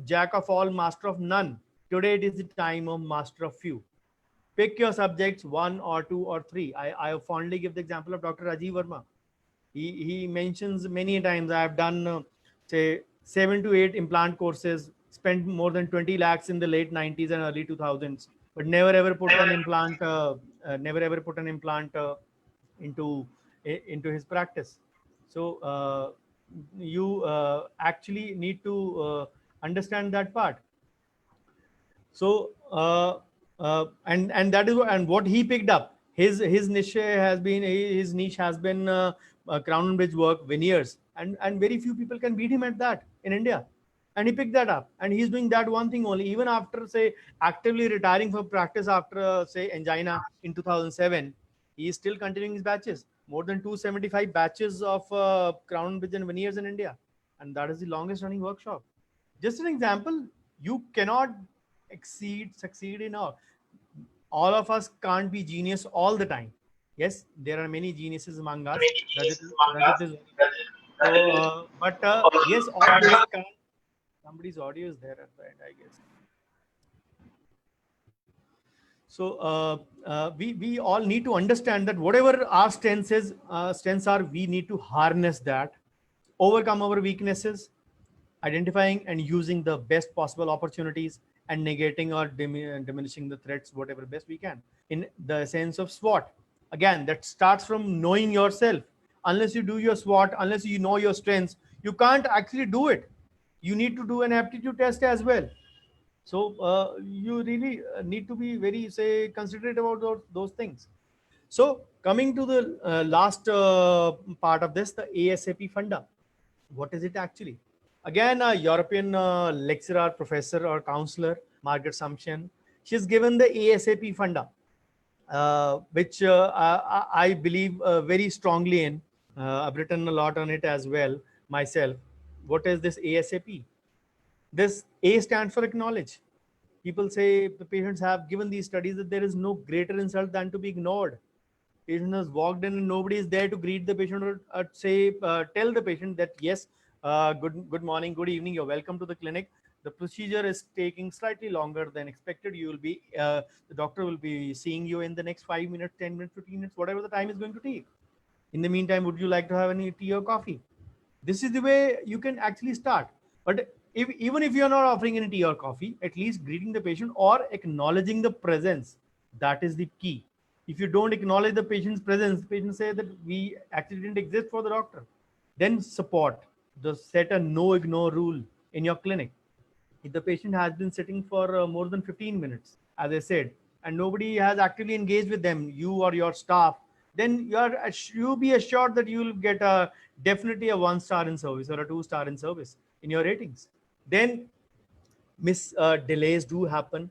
jack of all, master of none. Today it is the time of master of few. Pick your subjects, one or two or three. I fondly give the example of Dr. Rajiv Verma. He mentions many times, I have done say 7 to 8 implant courses, spent more than 20 lakhs in the late 90s and early 2000s, but never ever put an implant, into into his practice. So you actually need to understand that part. So and that is what he picked up. His niche has been crown and bridge work, veneers, and very few people can beat him at that in India. And he picked that up, and he's doing that one thing only. Even after say actively retiring from practice after say angina in 2007, he is still continuing his batches. More than 275 batches of crown and bridge and veneers in India, and that is the longest running workshop. Just an example. You cannot succeed in all of us can't be genius all the time. Yes, there are many geniuses among us. Rajat is so but yes, all of us can't. Somebody's audio is there at the end, I guess. So we all need to understand that whatever our strengths are, we need to harness that, overcome our weaknesses, identifying and using the best possible opportunities, and negating or diminishing the threats whatever best we can, in the sense of SWOT. Again, that starts from knowing yourself. Unless you do your SWOT, unless you know your strengths, you can't actually do it. You need to do an aptitude test as well. So you really need to be very say considerate about those things. So coming to the last part of this, the ASAP Funda. What is it actually? Again, a European lecturer, professor, or counselor, Margaret Sumption, she's given the ASAP Funda, which I believe very strongly in. I've written a lot on it as well myself. What is this ASAP? This A stands for acknowledge. People say the patients have given these studies that there is no greater insult than to be ignored. Patient has walked in and nobody is there to greet the patient or say tell the patient that yes, good morning, good evening, you're welcome to the clinic. The procedure is taking slightly longer than expected. You will be the doctor will be seeing you in the next 5 minutes, 10 minutes, 15 minutes, whatever the time is going to take. In the meantime, would you like to have any tea or coffee? This is the way you can actually start. But even if you're not offering any tea or coffee, at least greeting the patient or acknowledging the presence, that is the key. If you don't acknowledge the patient's presence, the patient say that we actually didn't exist for the doctor. Then support. Just set a no ignore rule in your clinic. If the patient has been sitting for more than 15 minutes, as I said, and nobody has actively engaged with them, you or your staff, then you be assured that you will get a definitely a 1 star in service or a 2 star in service in your ratings. Then delays do happen.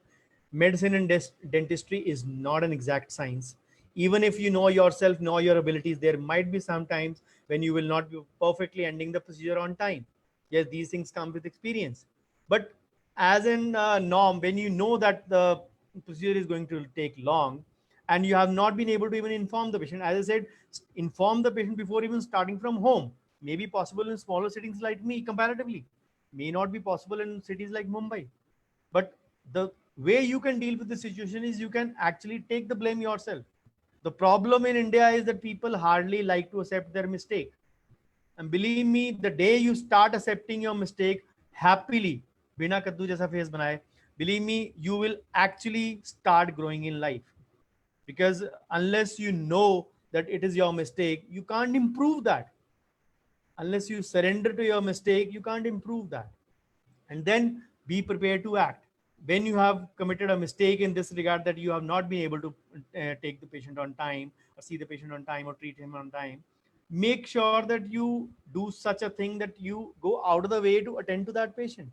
Medicine and dentistry is not an exact science. Even if you know yourself, know your abilities, there might be some times when you will not be perfectly ending the procedure on time. Yes, these things come with experience. But as in norm, when you know that the procedure is going to take long and you have not been able to even inform the patient, as I said, inform the patient before even starting from home. May be possible in smaller cities like me comparatively, may not be possible in cities like Mumbai. But the way you can deal with the situation is you can actually take the blame yourself. The problem in India is that people hardly like to accept their mistake. And believe me, the day you start accepting your mistake happily, bina kaddu jaisa face banaye, believe me, you will actually start growing in life. Because unless you know that it is your mistake, you can't improve that. Unless you surrender to your mistake, you can't improve that. And then be prepared to act. When you have committed a mistake in this regard, that you have not been able to take the patient on time or see the patient on time or treat him on time, make sure that you do such a thing that you go out of the way to attend to that patient.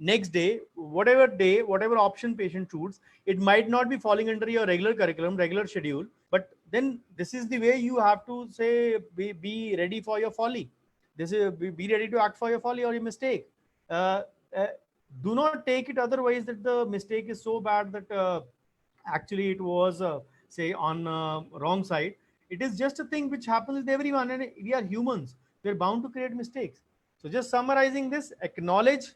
Next day, whatever option patient chooses, it might not be falling under your regular curriculum, regular schedule, but then this is the way you have to say be ready for your folly. This is be ready to act for your folly or your mistake. Uh, uh, do not take it otherwise that the mistake is so bad that actually it was say on wrong side. It is just a thing which happens with everyone, and we are humans. We're bound to create mistakes. So just summarizing this, acknowledge,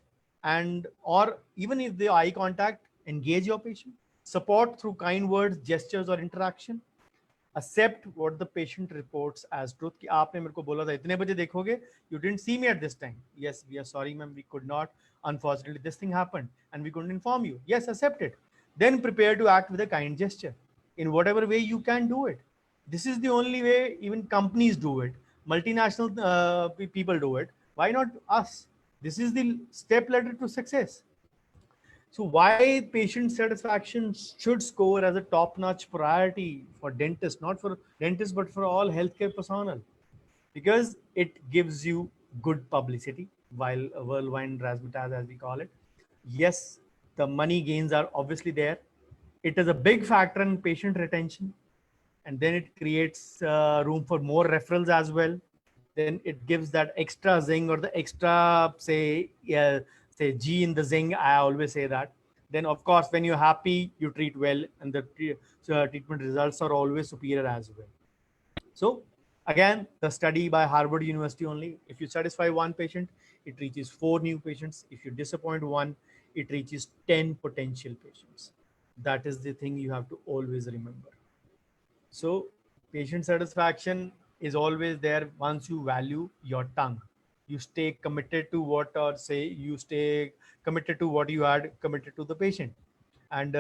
and or even if the eye contact, engage your patient, support through kind words, gestures, or interaction, accept what the patient reports as truth कि आपने मेरे को बोला था इतने बजे देखोगे, you didn't see me at this time. Yes, we are sorry ma'am, we could not, unfortunately this thing happened and we couldn't inform you. Yes, accept it. Then prepare to act with a kind gesture in whatever way you can do it. This is the only way even companies do it, multinational people do it. Why not us? This is the step ladder to success. So why patient satisfaction should score as a top-notch priority for dentists, not for dentists, but for all healthcare personnel, because it gives you good publicity, while whirlwind razzmatazz as we call it. Yes, the money gains are obviously there. It is a big factor in patient retention, and then it creates room for more referrals as well. Then it gives that extra zing or the extra say say G in the zing. I always say that. Then of course when you're happy, you treat well, and the treatment results are always superior as well. So again, the study by Harvard University only. If you satisfy one patient, it reaches 4 new patients. If you disappoint one, it reaches 10 potential patients. That is the thing you have to always remember. So patient satisfaction is always there once you value your tongue. You stay committed to what, or say you stay committed to what you had committed to the patient. And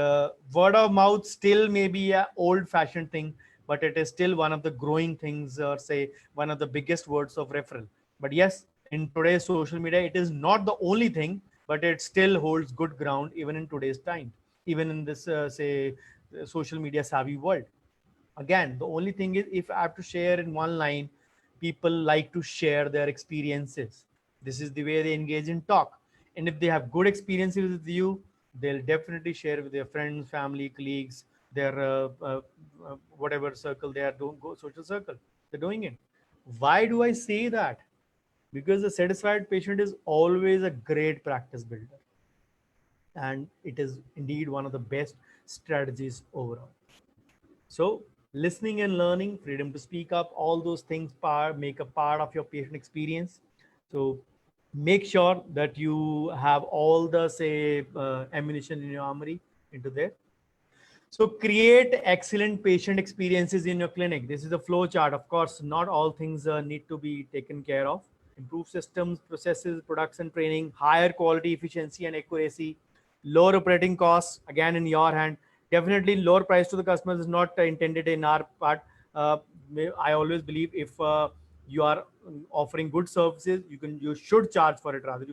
word of mouth still may be a old fashioned thing, but it is still one of the growing things, or say one of the biggest words of referral. But yes, in today's social media, it is not the only thing, but it still holds good ground even in today's time, even in this say social media savvy world. Again, the only thing is, if I have to share in one line, people like to share their experiences. This is the way they engage in talk. And if they have good experiences with you, they'll definitely share with their friends, family, colleagues, their whatever circle they are doing, go social circle they're doing it. Why do I say that? Because the satisfied patient is always a great practice builder, and it is indeed one of the best strategies overall. So, listening and learning, freedom to speak up, all those things make a part of your patient experience. So, make sure that you have all the say ammunition in your armory into there. So create excellent patient experiences in your clinic. This is a flow chart. Of course, not all things need to be taken care of. Improve systems, processes, products, and training, higher quality, efficiency, and accuracy, lower operating costs. Again, in your hand. Definitely, lower price to the customers is not intended in our part. Uh, I always believe if you are offering good services, you should charge for it. Rather,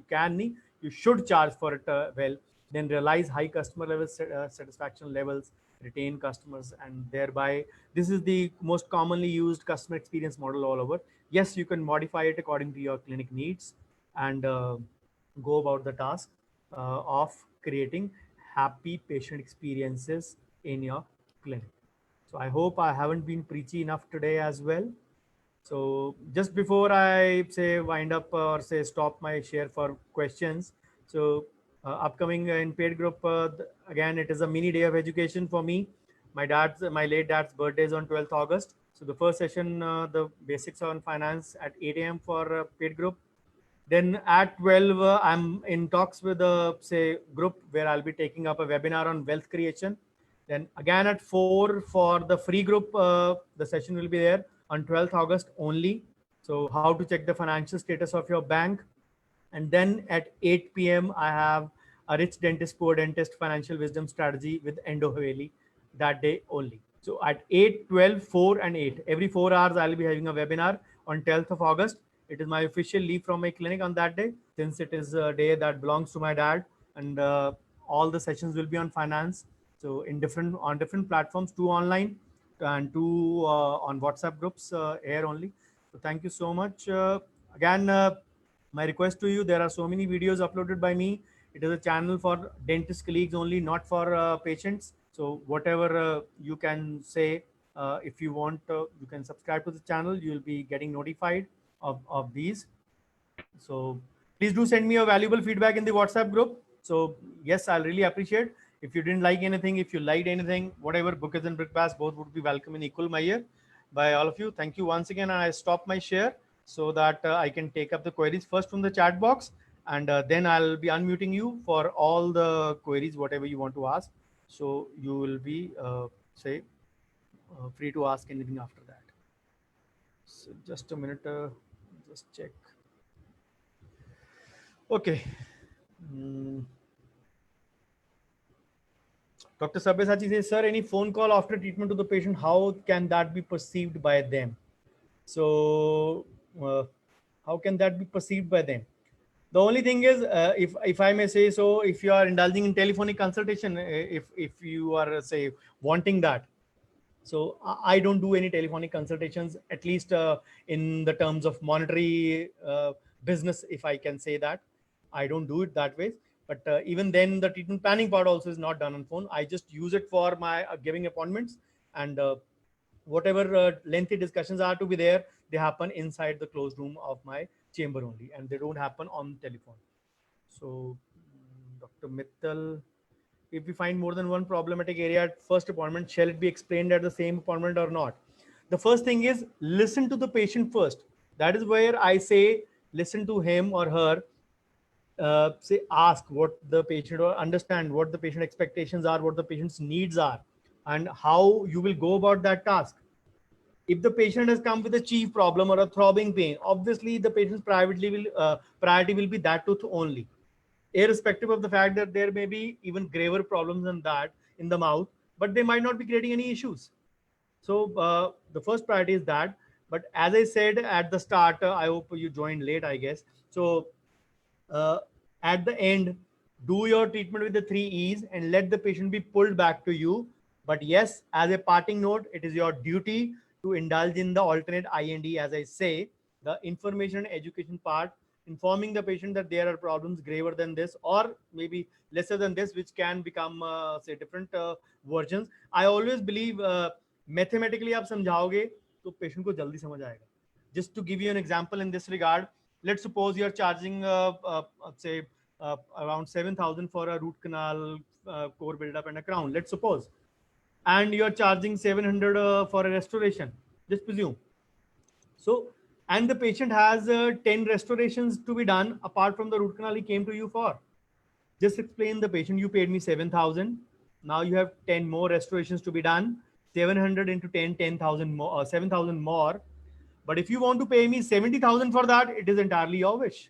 you should charge for it well. Then realize high customer level satisfaction levels, retain customers, and thereby this is the most commonly used customer experience model all over. Yes, you can modify it according to your clinic needs, and go about the task of creating happy patient experiences in your clinic. So I hope I haven't been preachy enough today as well. So just before I say wind up or say stop my share for questions, so upcoming in paid group again, it is a mini day of education for me. My late dad's birthday is on 12th August. So the first session, the basics on finance at 8 a.m. for paid group. Then at 12, I'm in talks with a say group where I'll be taking up a webinar on wealth creation. Then again at 4 for the free group, the session will be there on 12th August only. So how to check the financial status of your bank. And then at 8 p.m., I have a rich dentist, poor dentist financial wisdom strategy with Endo Haveli that day only. So at 8, 12, 4, and 8, every 4 hours, I'll be having a webinar on 12th of August. It is my official leave from my clinic on that day, since it is a day that belongs to my dad, and all the sessions will be on finance. So in different platforms, two online and two on WhatsApp groups here only. So thank you so much. Again, my request to you, there are so many videos uploaded by me. It is a channel for dentist colleagues only, not for patients. So whatever you can say, if you want, you can subscribe to the channel. You will be getting notified of these. So please do send me a valuable feedback in the WhatsApp group. So yes, I'll really appreciate. If you didn't like anything, if you liked anything, whatever, Bookers and Brickbats both would be welcome in equal measure by all of you. Thank you once again. And I stop my share so that I can take up the queries first from the chat box, and then I'll be unmuting you for all the queries, whatever you want to ask. So you will be say free to ask anything after that. So just a minute, just check. Okay. Mm. Dr. Sabyasachi says, sir, any phone call after treatment to the patient, how can that be perceived by them? So, how can that be perceived by them? The only thing is, if I may say so, if you are indulging in telephonic consultation, if you are say wanting that, so I don't do any telephonic consultations, at least in the terms of monetary business, if I can say that. I don't do it that way. But even then, the treatment planning part also is not done on phone. I just use it for my giving appointments, and whatever lengthy discussions are to be there, they happen inside the closed room of my chamber only, and they don't happen on telephone. So, Dr. Mittal, if we find more than one problematic area at first appointment, shall it be explained at the same appointment or not? The first thing is listen to the patient first. That is where I say listen to him or her. Say ask what the patient, or understand what the patient expectations are, what the patient's needs are, and how you will go about that task. If the patient has come with a chief problem or a throbbing pain, obviously the patient's priority will be that tooth only, irrespective of the fact that there may be even graver problems than that in the mouth, but they might not be creating any issues. So the first priority is that. But as I said at the start, I hope you joined late, I guess. So uh, at the end, do your treatment with the 3 E's and let the patient be pulled back to you. But yes, as a parting note, it is your duty to indulge in the alternate IND, as I say, the information and education part, informing the patient that there are problems graver than this or maybe lesser than this, which can become, say, different versions. I always believe mathematically आप समझाओगे तो patient को जल्दी समझ आएगा. Just to give you an example in this regard, let's suppose you're charging say around 7,000 for a root canal, core build-up and a crown, let's suppose, and you're charging 700 for a restoration, just presume. So, and the patient has 10 restorations to be done apart from the root canal he came to you for. Just explain the patient, you paid me 7,000. Now you have 10 more restorations to be done. 700 into 10, 10,000 more, 7,000 more. But if you want to pay me 70,000 for that, it is entirely your wish.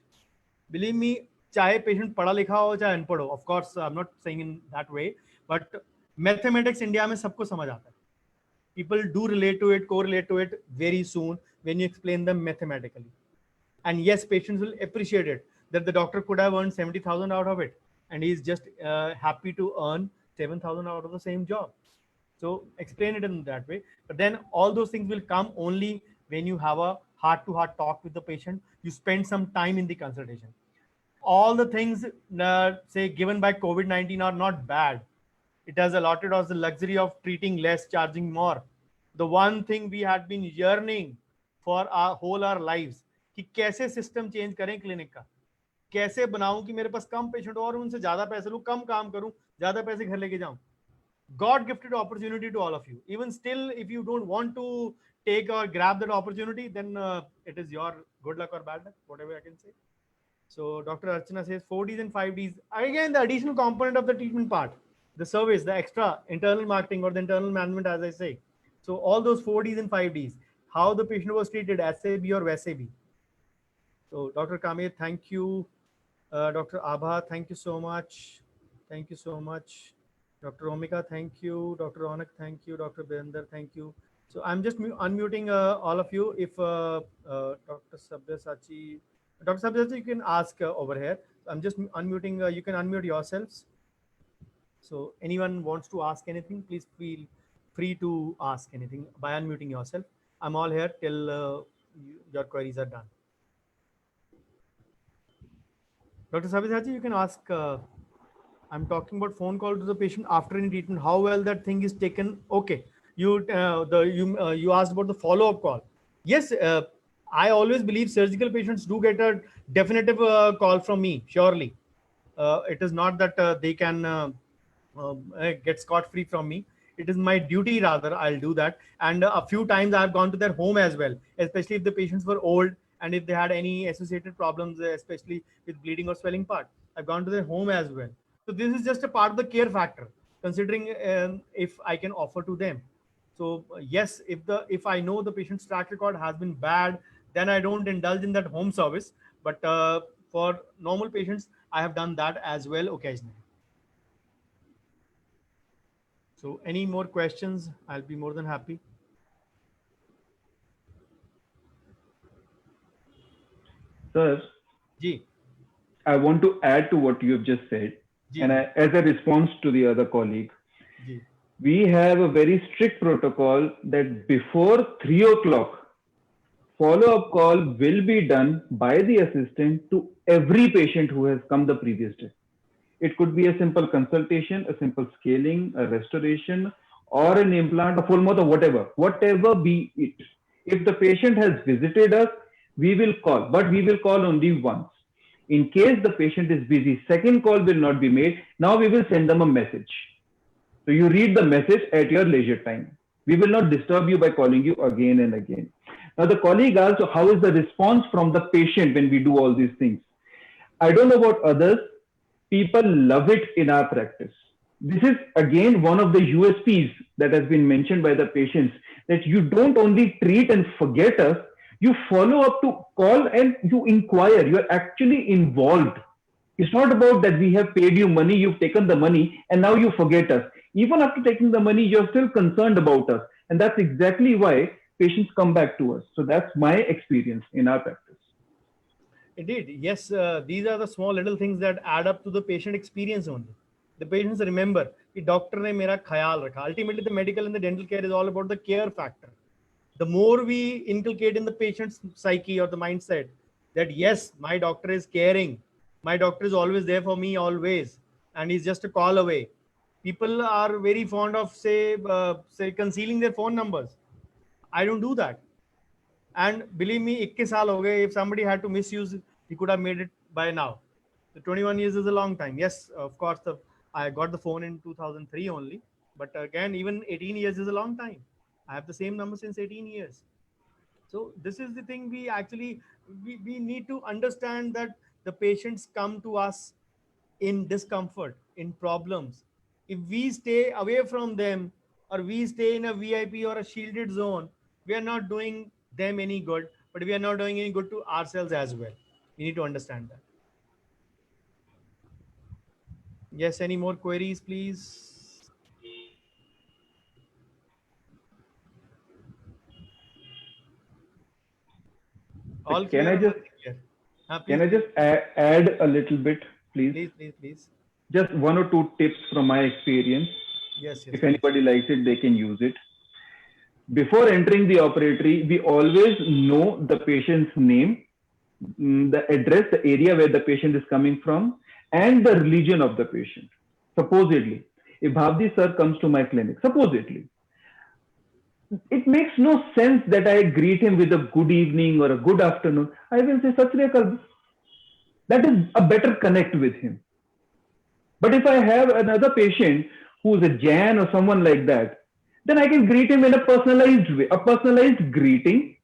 Believe me, चाहे patient पढ़ा लिखा हो चाहे अनपढ़ हो, of course I'm not saying in that way, but mathematics India में सबको समझ आता है. People do relate to it, correlate to it very soon when you explain them mathematically. And yes, patients will appreciate it that the doctor could have earned 70,000 out of it, and he's just happy to earn 7,000 out of the same job. So explain it in that way. But then all those things will come only when you have a heart-to-heart talk with the patient. You spend some time in the consultation. All the things say given by COVID-19 are not bad. It has allotted us the luxury of treating less, charging more. The one thing we had been yearning for our lives कि कैसे system change करें clinic का, कैसे बनाऊं कि मेरे पास कम patient और उनसे ज्यादा पैसे लूं, कम काम करूं, ज्यादा पैसे घर लेके जाऊं. God gifted opportunity to all of you. Even still, if you don't want to take or grab that opportunity, then it is your good luck or bad luck, whatever I can say. So Dr. Archana says 4Ds and 5Ds. Again, the additional component of the treatment part, the service, the extra internal marketing or the internal management, as I say. So all those 4Ds and 5Ds, how the patient was treated, SAB or VSAB. So Dr. Kamir, thank you. Dr. Abha, thank you so much. Thank you so much. Dr. Omika, thank you. Dr. Ronak, thank you. Dr. Bender, thank you. So I'm just unmuting all of you. If Dr. Sabyasachi, you can ask over here. I'm just unmuting. You can unmute yourselves. So anyone wants to ask anything, please feel free to ask anything by unmuting yourself. I'm all here till your queries are done. Dr. Sabyasachi, you can ask. I'm talking about phone call to the patient after any treatment. How well that thing is taken? Okay. You asked about the follow-up call. Yes, I always believe surgical patients do get a definitive call from me, surely. It is not that they can get scot free from me. It is my duty, rather. I'll do that. And a few times I've gone to their home as well, especially if the patients were old and if they had any associated problems, especially with bleeding or swelling part. I've gone to their home as well. So this is just a part of the care factor, considering if I can offer to them. So yes, if I know the patient's track record has been bad, then I don't indulge in that home service. But for normal patients, I have done that as well occasionally. So any more questions? I'll be more than happy. Sir, Ji, I want to add to what you have just said, ji, and ji, as a response to the other colleague, ji. we have a very strict protocol that before 3 o'clock, follow-up call will be done by the assistant to every patient who has come the previous day. It could be a simple consultation, a simple scaling, a restoration, or an implant, a full mouth, or whatever be it. If the patient has visited us, we will call, but we will call only once. In case the patient is busy, second call will not be made. Now we will send them a message. So you read the message at your leisure time. We will not disturb you by calling you again and again. Now the colleague asked, how is the response from the patient when we do all these things? I don't know about others. People love it in our practice. This is again one of the USPs that has been mentioned by the patients, that you don't only treat and forget us, you follow up to call and you inquire. You are actually involved. It's not about that we have paid you money, you've taken the money, and now you forget us. Even after taking the money, you're still concerned about us. And that's exactly why patients come back to us. So that's my experience in our practice. Indeed, yes. These are the small little things that add up to the patient experience only. The patients remember कि doctor ने मेरा ख्याल रखा. Ultimately, the medical and the dental care is all about the care factor. The more we inculcate in the patient's psyche or the mindset that yes, my doctor is caring, my doctor is always there for me always, and he's just a call away. People are very fond of say concealing their phone numbers. I don't do that. And believe me, 21 saal ho gaye. If somebody had to misuse, he could have made it by now. The 21 years is a long time. Yes, of course, I got the phone in 2003 only. But again, even 18 years is a long time. I have the same number since 18 years. So this is the thing we actually, we need to understand that the patients come to us in discomfort, in problems. If we stay away from them or we stay in a VIP or a shielded zone, we are not doing them any good, but we are not doing any good to ourselves as well. We need to understand that. Yes, any more queries, please? All Can clear I or just nothing here? can Please, I please, just add a little bit, please? please, please, please. Just one or two tips from my experience. Yes, yes, If please. anybody likes it, they can use it. Before entering the operatory, we always know the patient's name, the address, the area where the patient is coming from, and the religion of the patient. Supposedly, if Bhavdi sir comes to my clinic, supposedly, it makes no sense that I greet him with a good evening or a good afternoon. I will say, Sat Sri Akal. That is a better connect with him. But if I have another patient who's a Jan or someone like that, then I can greet him in a personalized way, a personalized greeting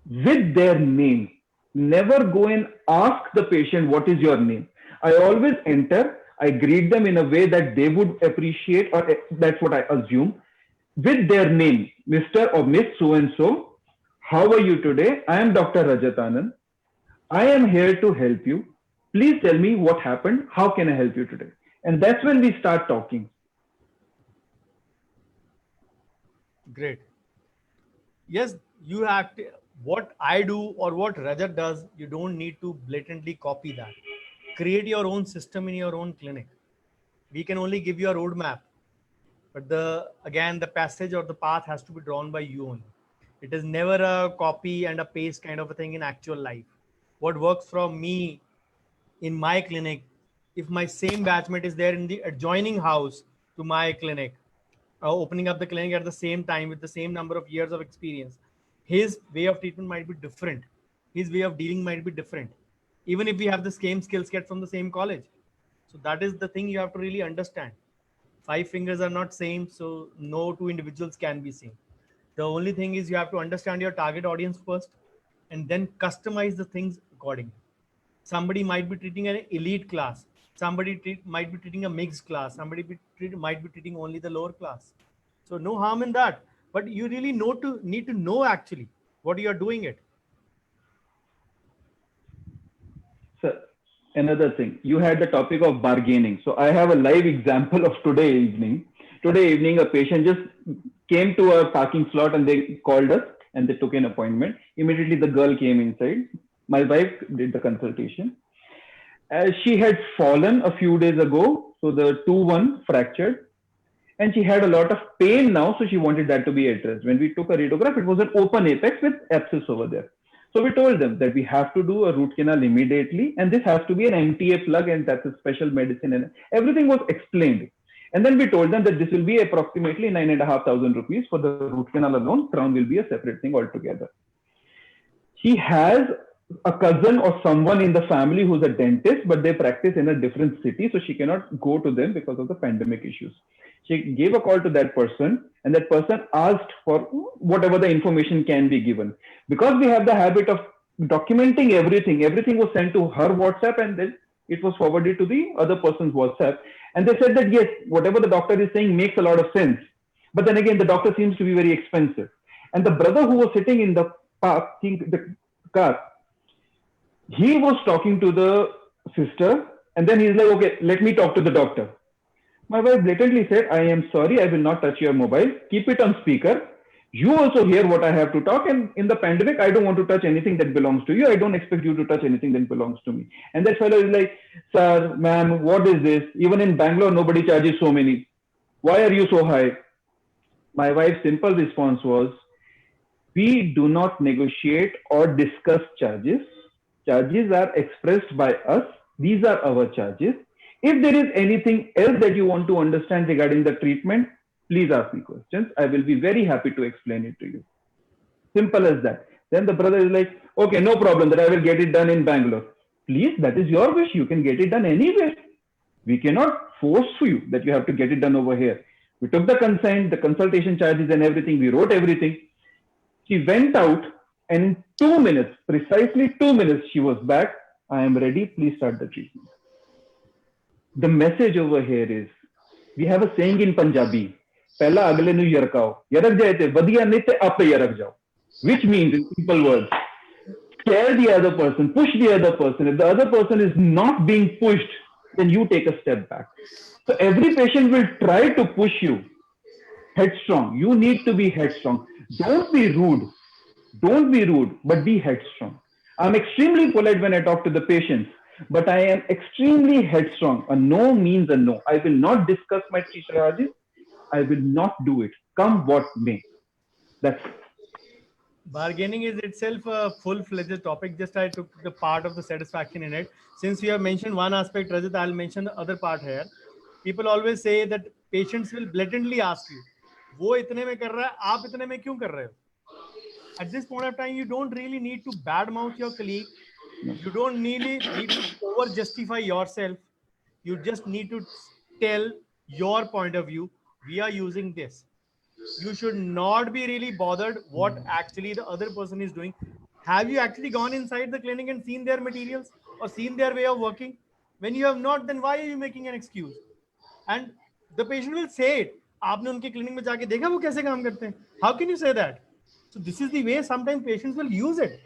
with their name. Never go and ask the patient, what is your name? I always enter, I greet them in a way that they would appreciate, or that's what I assume, with their name, Mr. or Miss so and so. How are you today? I am Dr. Rajatanan. I am here to help you. Please tell me what happened. How can I help you today? And that's when we start talking. Great. Yes, you have to, what I do or what Rajat does, you don't need to blatantly copy that. Create your own system in your own clinic. We can only give you a roadmap, but the passage or the path has to be drawn by you only. It is never a copy and a paste kind of a thing in actual life. What works for me in my clinic, if my same batchmate is there in the adjoining house to my clinic, opening up the clinic at the same time with the same number of years of experience, his way of treatment might be different. his way of dealing might be different, even if we have the same skill set from the same college. So that is the thing you have to really understand. Five fingers are not same, so no two individuals can be same. The only thing is you have to understand your target audience first, and then customize the things accordingly. Somebody might be treating an elite class, might be treating a mixed class, might be treating only the lower class. So no harm in that, but you really need to know actually what you are doing it. So another thing, you had the topic of bargaining. So I have a live example of today evening. Today evening, a patient just came to a parking slot and they called us and they took an appointment. Immediately, the girl came inside. My wife did the consultation. As she had fallen a few days ago, so the 2-1 fractured, and she had a lot of pain now, so she wanted that to be addressed. When we took a radiograph, it was an open apex with abscess over there. So we told them that we have to do a root canal immediately, and this has to be an MTA plug, and that's a special medicine, and everything was explained. And then we told them that this will be approximately 9,500 rupees for the root canal alone. Crown will be a separate thing altogether. She has a cousin or someone in the family who's a dentist, but they practice in a different city, so she cannot go to them because of the pandemic issues. She gave a call to that person, and that person asked for whatever the information can be given. Because we have the habit of documenting everything, everything was sent to her WhatsApp, and then it was forwarded to the other person's WhatsApp. And they said that yes, whatever the doctor is saying makes a lot of sense. But then again, the doctor seems to be very expensive. And the brother who was sitting in the the car, he was talking to the sister, and then he's like, okay, let me talk to the doctor. My wife blatantly said, I am sorry, I will not touch your mobile. Keep it on speaker. You also hear what I have to talk. And in the pandemic, I don't want to touch anything that belongs to you. I don't expect you to touch anything that belongs to me. And that fellow is like, sir, ma'am, what is this? Even in Bangalore, nobody charges so many. Why are you so high? My wife's simple response was, we do not negotiate or discuss charges. Charges are expressed by us. These are our charges. If there is anything else that you want to understand regarding the treatment, please ask me questions. I will be very happy to explain it to you. Simple as that. Then the brother is like, okay, no problem, that I will get it done in Bangalore. Please, that is your wish. You can get it done anywhere. We cannot force you that you have to get it done over here. We took the consent, the consultation charges and everything. We wrote everything. She went out, and in 2 minutes, precisely 2 minutes, she was back. I am ready. Please start the treatment. The message over here is, we have a saying in Punjabi, Pehla agle nu yarkao. Yarak jaye te vadiya nahi te aap yarak jao. Which means, in simple words, scare the other person, push the other person. If the other person is not being pushed, then you take a step back. So every patient will try to push you headstrong. You need to be headstrong. Don't be rude. Don't be rude, but be headstrong. I'm extremely polite when I talk to the patients, but I am extremely headstrong. A no means a no. I will not discuss my charges. I will not do it. Come what may. That's it. Bargaining is itself a full-fledged topic. Just I took the part of the satisfaction in it. Since you have mentioned one aspect, Rajat, I'll mention the other part here. People always say that patients will blatantly ask you, वो इतने में कर रहा है, आप इतने में क्यों कर रहे हो? At this point of time, you don't really need to badmouth your colleague. You don't need to over justify yourself. You just need to tell your point of view. We are using this. You should not be really bothered what actually the other person is doing. Have you actually gone inside the clinic and seen their materials or seen their way of working? When you have not, then why are you making an excuse? And the patient will say it. आपने उनके clinic में जाके देखा वो कैसे काम करते हैं? How can you say that? So this is the way sometimes patients will use it.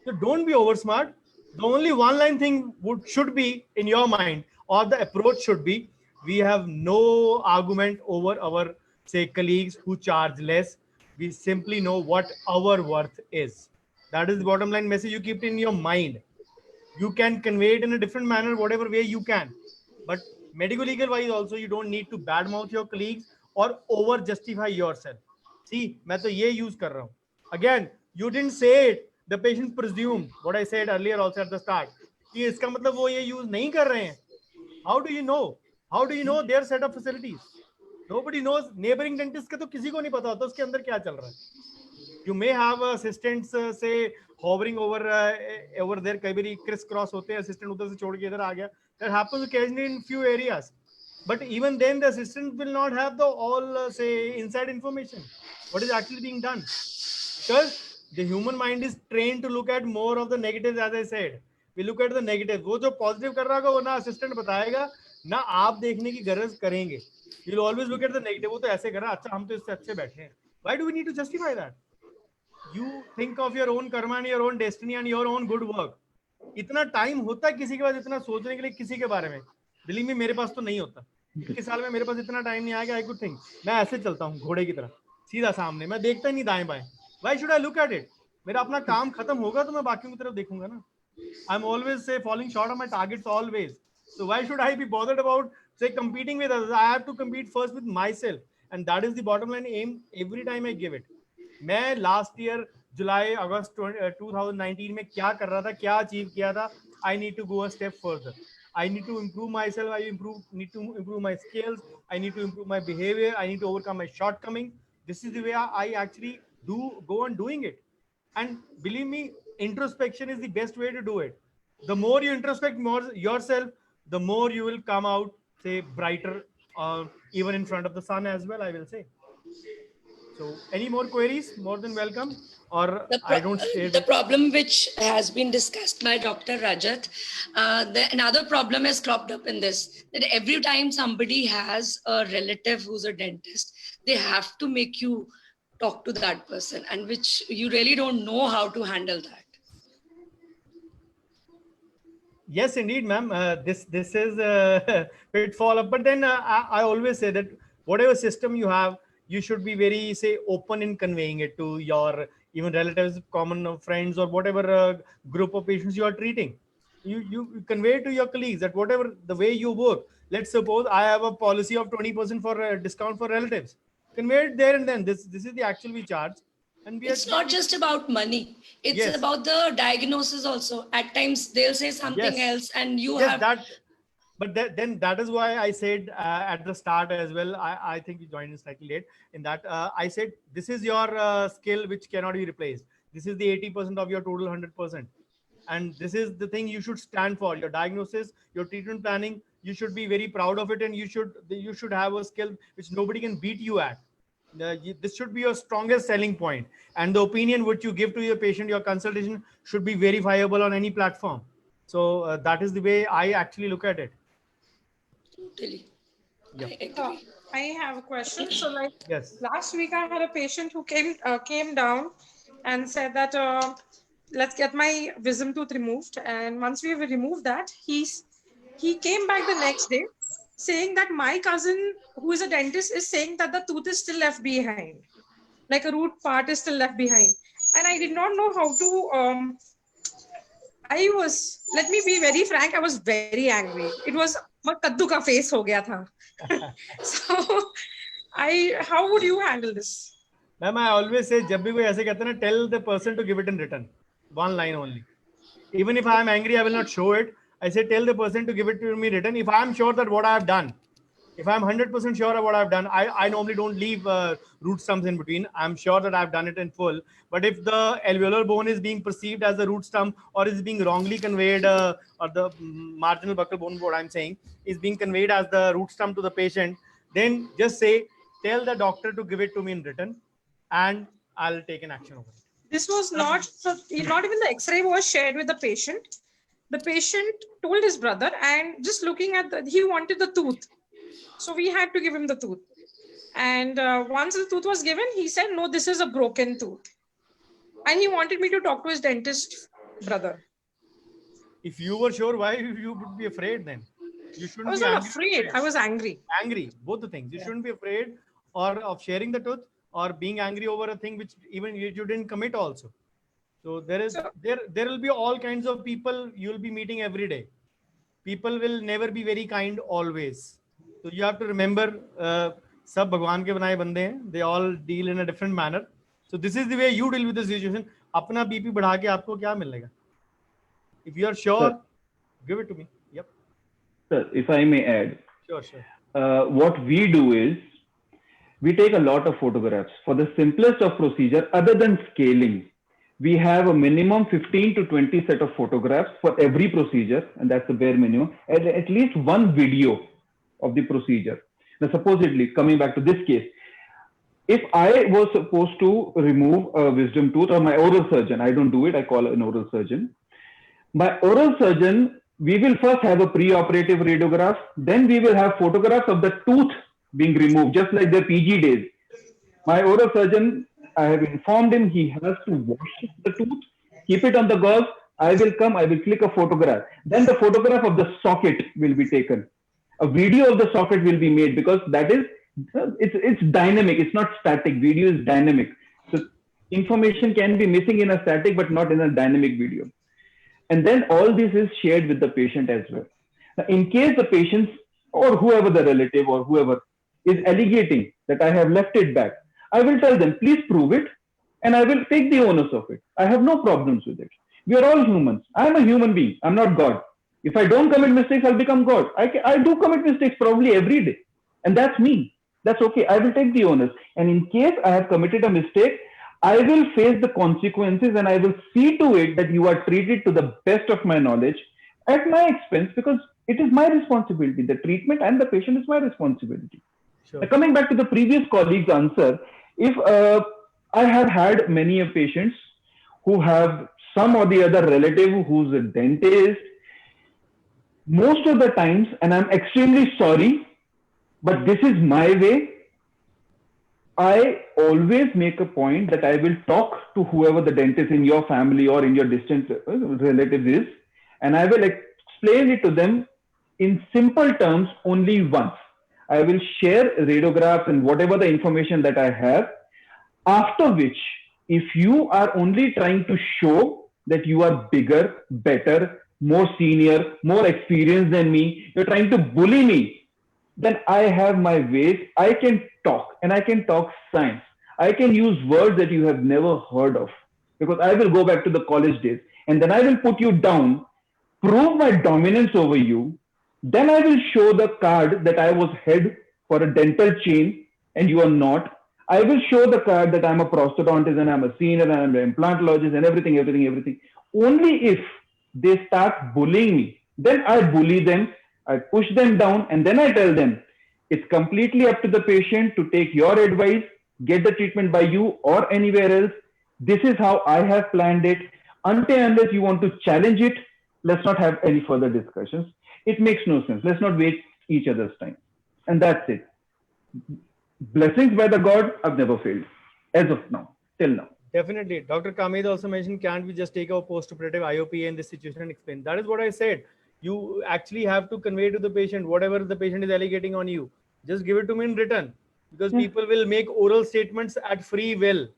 So don't be over smart. The only one line thing should be in your mind, or the approach should be, we have no argument over our, say, colleagues who charge less. We simply know what our worth is. That is the bottom line message. You keep it in your mind. You can convey it in a different manner, whatever way you can. But medical legal wise also, you don't need to badmouth your colleagues or over justify yourself. See, मैं तो ये use कर रहा हूँ. Again, you didn't say it. The patient presumed what I said earlier also at the start. कि इसका मतलब वो ये use नहीं कर रहे हैं. How do you know? How do you know their set of facilities? Nobody knows. Neighboring dentist का तो किसी को नहीं पता होता उसके अंदर क्या चल रहा है. You may have assistants say hovering over there, कई बारी criss cross होते हैं, assistant उधर से छोड़ के इधर आ गया. That happens occasionally in few areas. But even then, the assistant will not have the all say inside information. What is actually being done? Because the human mind is trained to look at more of the negatives, as I said. We look at the negative. वो जो positive कर रहा होगा वो ना assistant बताएगा, ना आप देखने की गरज करेंगे. You'll always look at the negative. वो तो ऐसे कर रहा है, अच्छा हम तो इससे अच्छे बैठे हैं. Why do we need to justify that? You think of your own karma and your own destiny and your own good work. इतना टाइम होता है किसी के पास इतना सोचने के लिए किसी के बारे में? बिलीव मी, मेरे पास तो नहीं होता. 21 साल में मेरे पास इतना टाइम नहीं आएगा. आई कुड थिंक, मैं ऐसे चलता हूँ घोड़े की तरह, सीधा सामने, मैं देखता ही नहीं दाएं बाएं. Why should I look at it? मेरा अपना काम खत्म होगा तो मैं बाकियों की तरफ देखूंगा ना. I'm always say falling short of my targets always. So why should I be bothered about say competing with others? I have to compete first with myself, and that is the bottom line aim every time I give it. मैं last year जुलाई अगस्त 2019 में क्या कर रहा था, क्या achieve किया था. I need to go a step further. I need to improve myself. Need to improve my skills. I need to improve my behavior. I need to overcome my shortcoming. This is the way I actually go on doing it. And believe me, introspection is the best way to do it. The more you introspect more yourself, the more you will come out, say, brighter, even in front of the sun as well, I will say. So any more queries, more than welcome. Or I don't say the problem which has been discussed by Dr. Rajat, another problem has cropped up in this, that every time somebody has a relative who's a dentist, they have to make you talk to that person, and which you really don't know how to handle that. Yes, indeed, ma'am. This is a pitfall. But then I always say that whatever system you have, you should be very say open in conveying it to your even relatives, common friends, or whatever group of patients you are treating. You convey it to your colleagues that whatever the way you work. Let's suppose I have a policy of 20% for discount for relatives. Convey it there and then. This is the actual we charge. And it's not just about money. It's about the diagnosis also. At times they'll say something else, and you have that. But then that is why I said at the start as well. I think you joined in slightly late. In that I said this is your skill which cannot be replaced. This is the 80% of your total 100%, and this is the thing you should stand for. Your diagnosis, your treatment planning. You should be very proud of it, and you should have a skill which nobody can beat you at. This should be your strongest selling point, and the opinion which you give to your patient, your consultation should be verifiable on any platform. So that is the way I actually look at it. Totally. Yeah. I have a question. So like last week I had a patient who came down and said that let's get my wisdom tooth removed, and once we removed that, he came back the next day saying that my cousin who is a dentist is saying that the tooth is still left behind, like a root part is still left behind, and I did not know how to let me be very frank, I was very angry. It was kaddu ka face ho gaya tha. So how would you handle this? Ma'am, I always say जब भी कोई ऐसे कहता है ना, tell the person to give it in written, one line only. Even if I am angry, I will not show it. I say tell the person to give it to me written. If I am sure that what I have done, if I'm 100% sure of what I've done, I normally don't leave root stumps in between. I'm sure that I've done it in full. But if the alveolar bone is being perceived as a root stump, or is being wrongly conveyed, or the marginal buccal bone, what I'm saying, is being conveyed as the root stump to the patient, then just say, tell the doctor to give it to me in written, and I'll take an action over it. This was not even the X-ray was shared with the patient. The patient told his brother, and just looking at he wanted the tooth. So we had to give him the tooth. And once the tooth was given, he said, no, this is a broken tooth. And he wanted me to talk to his dentist brother. If you were sure, why you would be afraid then? You shouldn't I was not afraid. I was angry. Angry, both the things. You shouldn't be afraid or of sharing the tooth or being angry over a thing which even you didn't commit also. So there will be all kinds of people you'll be meeting every day. People will never be very kind always. So you have to remember, सब भगवान के बनाए बंदे हैं. They all deal in a different manner. So this is the way you deal with the situation. अपना BP बढ़ा के आपको क्या मिलेगा? If you are sure, give it to me. Yep. Sir, if I may add. Sure. What we do is, we take a lot of photographs for the simplest of procedure other than scaling. we have a minimum 15 to 20 set of photographs for every procedure, and that's the bare minimum, and at least one video of the procedure. Now, supposedly, coming back to this case, if I was supposed to remove a wisdom tooth, or my oral surgeon, I don't do it, I call an oral surgeon. My oral surgeon, we will first have a pre-operative radiograph, then we will have photographs of the tooth being removed, just like the PG days. My oral surgeon, I have informed him he has to wash the tooth, keep it on the gauze. I will come, I will click a photograph. Then the photograph of the socket will be taken. A video of the socket will be made, because that is, it's dynamic, it's not static. Video is dynamic. So information can be missing in a static, but not in a dynamic video. And then all this is shared with the patient as well. Now, in case the patient or whoever the relative or whoever is alleging that I have left it back, I will tell them, please prove it, and I will take the onus of it. I have no problems with it. We are all humans. I am a human being. I'm not God. If I don't commit mistakes, I'll become God. I do commit mistakes probably every day. And that's me. That's okay. I will take the onus. And in case I have committed a mistake, I will face the consequences, and I will see to it that you are treated to the best of my knowledge at my expense, because it is my responsibility. The treatment and the patient is my responsibility. Sure. Now, coming back to the previous colleague's answer, if I have had many patients who have some or the other relative who's a dentist, most of the times, and I'm extremely sorry, but this is my way, I always make a point that I will talk to whoever the dentist in your family or in your distant relatives is, and I will explain it to them in simple terms only once. I will share radiographs and whatever the information that I have, after which, if you are only trying to show that you are bigger, better, more senior, more experienced than me, you're trying to bully me, then I have my ways. I can talk, and I can talk science. I can use words that you have never heard of, because I will go back to the college days, and then I will put you down, prove my dominance over you. Then I will show the card that I was head for a dental chain and you are not. I will show the card that I'm a prosthodontist and I'm a senior and I'm an implantologist and everything. Only if they start bullying me, then I bully them, I push them down, and then I tell them, it's completely up to the patient to take your advice, get the treatment by you or anywhere else. This is how I have planned it. Until unless you want to challenge it, let's not have any further discussions. It makes no sense. Let's not waste each other's time. And that's it. Blessings by the God, I've never failed. As of now, till now. Definitely. Dr. Kamid also mentioned, can't we just take our post-operative IOPA in this situation and explain? That is what I said. You actually have to convey to the patient whatever the patient is alleging on you. Just give it to me in written, because people will make oral statements at free will.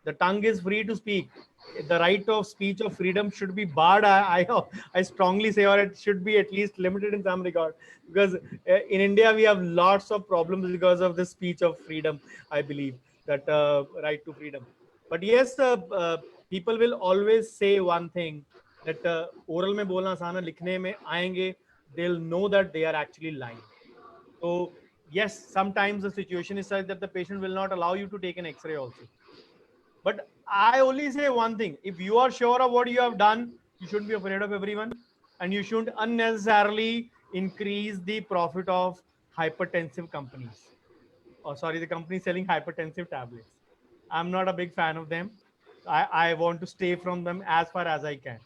The tongue is free to speak. The right of speech of freedom should be barred. I strongly say, or it should be at least limited in some regard, because in India we have lots of problems because of the speech of freedom. I believe that right to freedom. But yes, people will always say one thing, that oral में बोलना आसान है, लिखने में आएंगे, they'll know that they are actually lying. So yes, sometimes the situation is such that the patient will not allow you to take an X-ray also. But I only say one thing: if you are sure of what you have done, you shouldn't be afraid of everyone, and you shouldn't unnecessarily increase the profit of hypertensive companies. Or sorry, the company selling hypertensive tablets. I'm not a big fan of them. I want to stay from them as far as I can.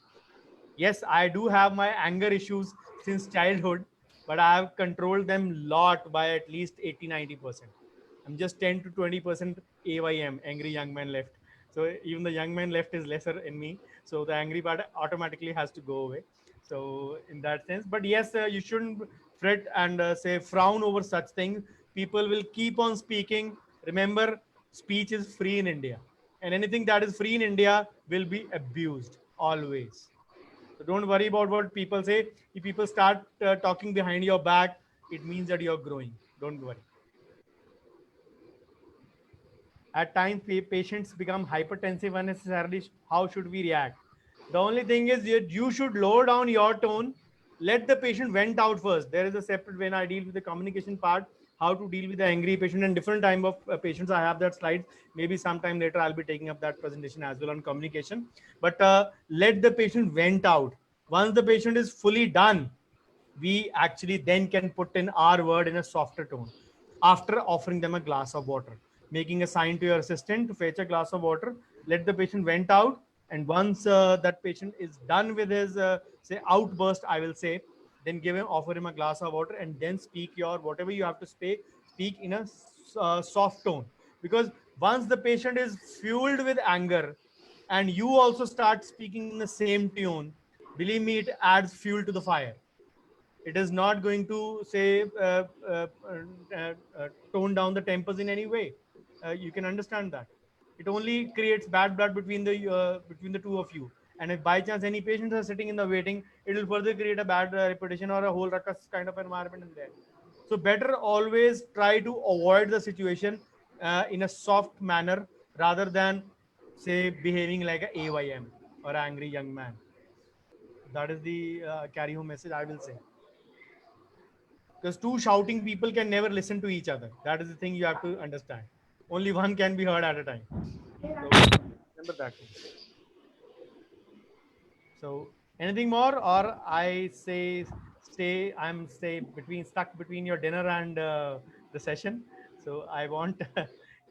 Yes, I do have my anger issues since childhood, but I have controlled them a lot by at least 80-90%. I'm just 10 to 20% AYM, angry young man left. So even the young man left is lesser in me. So the angry part automatically has to go away. So in that sense, but yes, you shouldn't fret and say frown over such things. People will keep on speaking. Remember, speech is free in India, and anything that is free in India will be abused always. So don't worry about what people say. If people start talking behind your back, it means that you're growing. Don't worry. At times, patients become hypertensive unnecessarily. How should we react? The only thing is you should lower down your tone. Let the patient vent out first. There is a separate, when I deal with the communication part, how to deal with the angry patient and different type of patients. I have that slide. Maybe sometime later I'll be taking up that presentation as well on communication. But let the patient vent out. Once the patient is fully done, we actually then can put in our word in a softer tone after offering them a glass of water, making a sign to your assistant to fetch a glass of water. Let the patient vent out, and once that patient is done with his say outburst, I will say, then offer him a glass of water, and then speak your whatever you have to speak in a soft tone. Because once the patient is fueled with anger and you also start speaking in the same tone, believe me, it adds fuel to the fire. It is not going to say tone down the tempers in any way. You can understand that it only creates bad blood between the two of you. And if by chance any patients are sitting in the waiting, it will further create a bad reputation or a whole ruckus kind of environment in there. So better always try to avoid the situation in a soft manner rather than say behaving like a AYM or angry young man. That is the carry home message I will say. Because two shouting people can never listen to each other. That is the thing you have to understand. Only one can be heard at a time. So remember that thing. So anything more, or I say stay. I'm stay between stuck between your dinner and the session. So I want,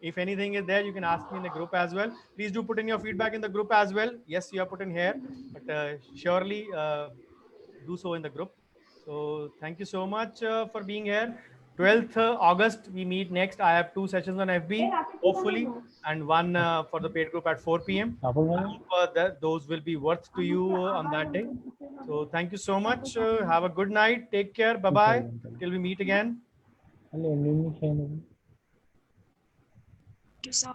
if anything is there, you can ask me in the group as well. Please do put in your feedback in the group as well. Yes, you have put in here, but surely do so in the group. So thank you so much for being here. 12th August, we meet next. I have 2 sessions on FB, hopefully, and one for the paid group at 4 p.m. I hope that those will be worth to you on that day. So thank you so much. Have a good night. Take care. Bye-bye. Till we meet again. Thank you, sir.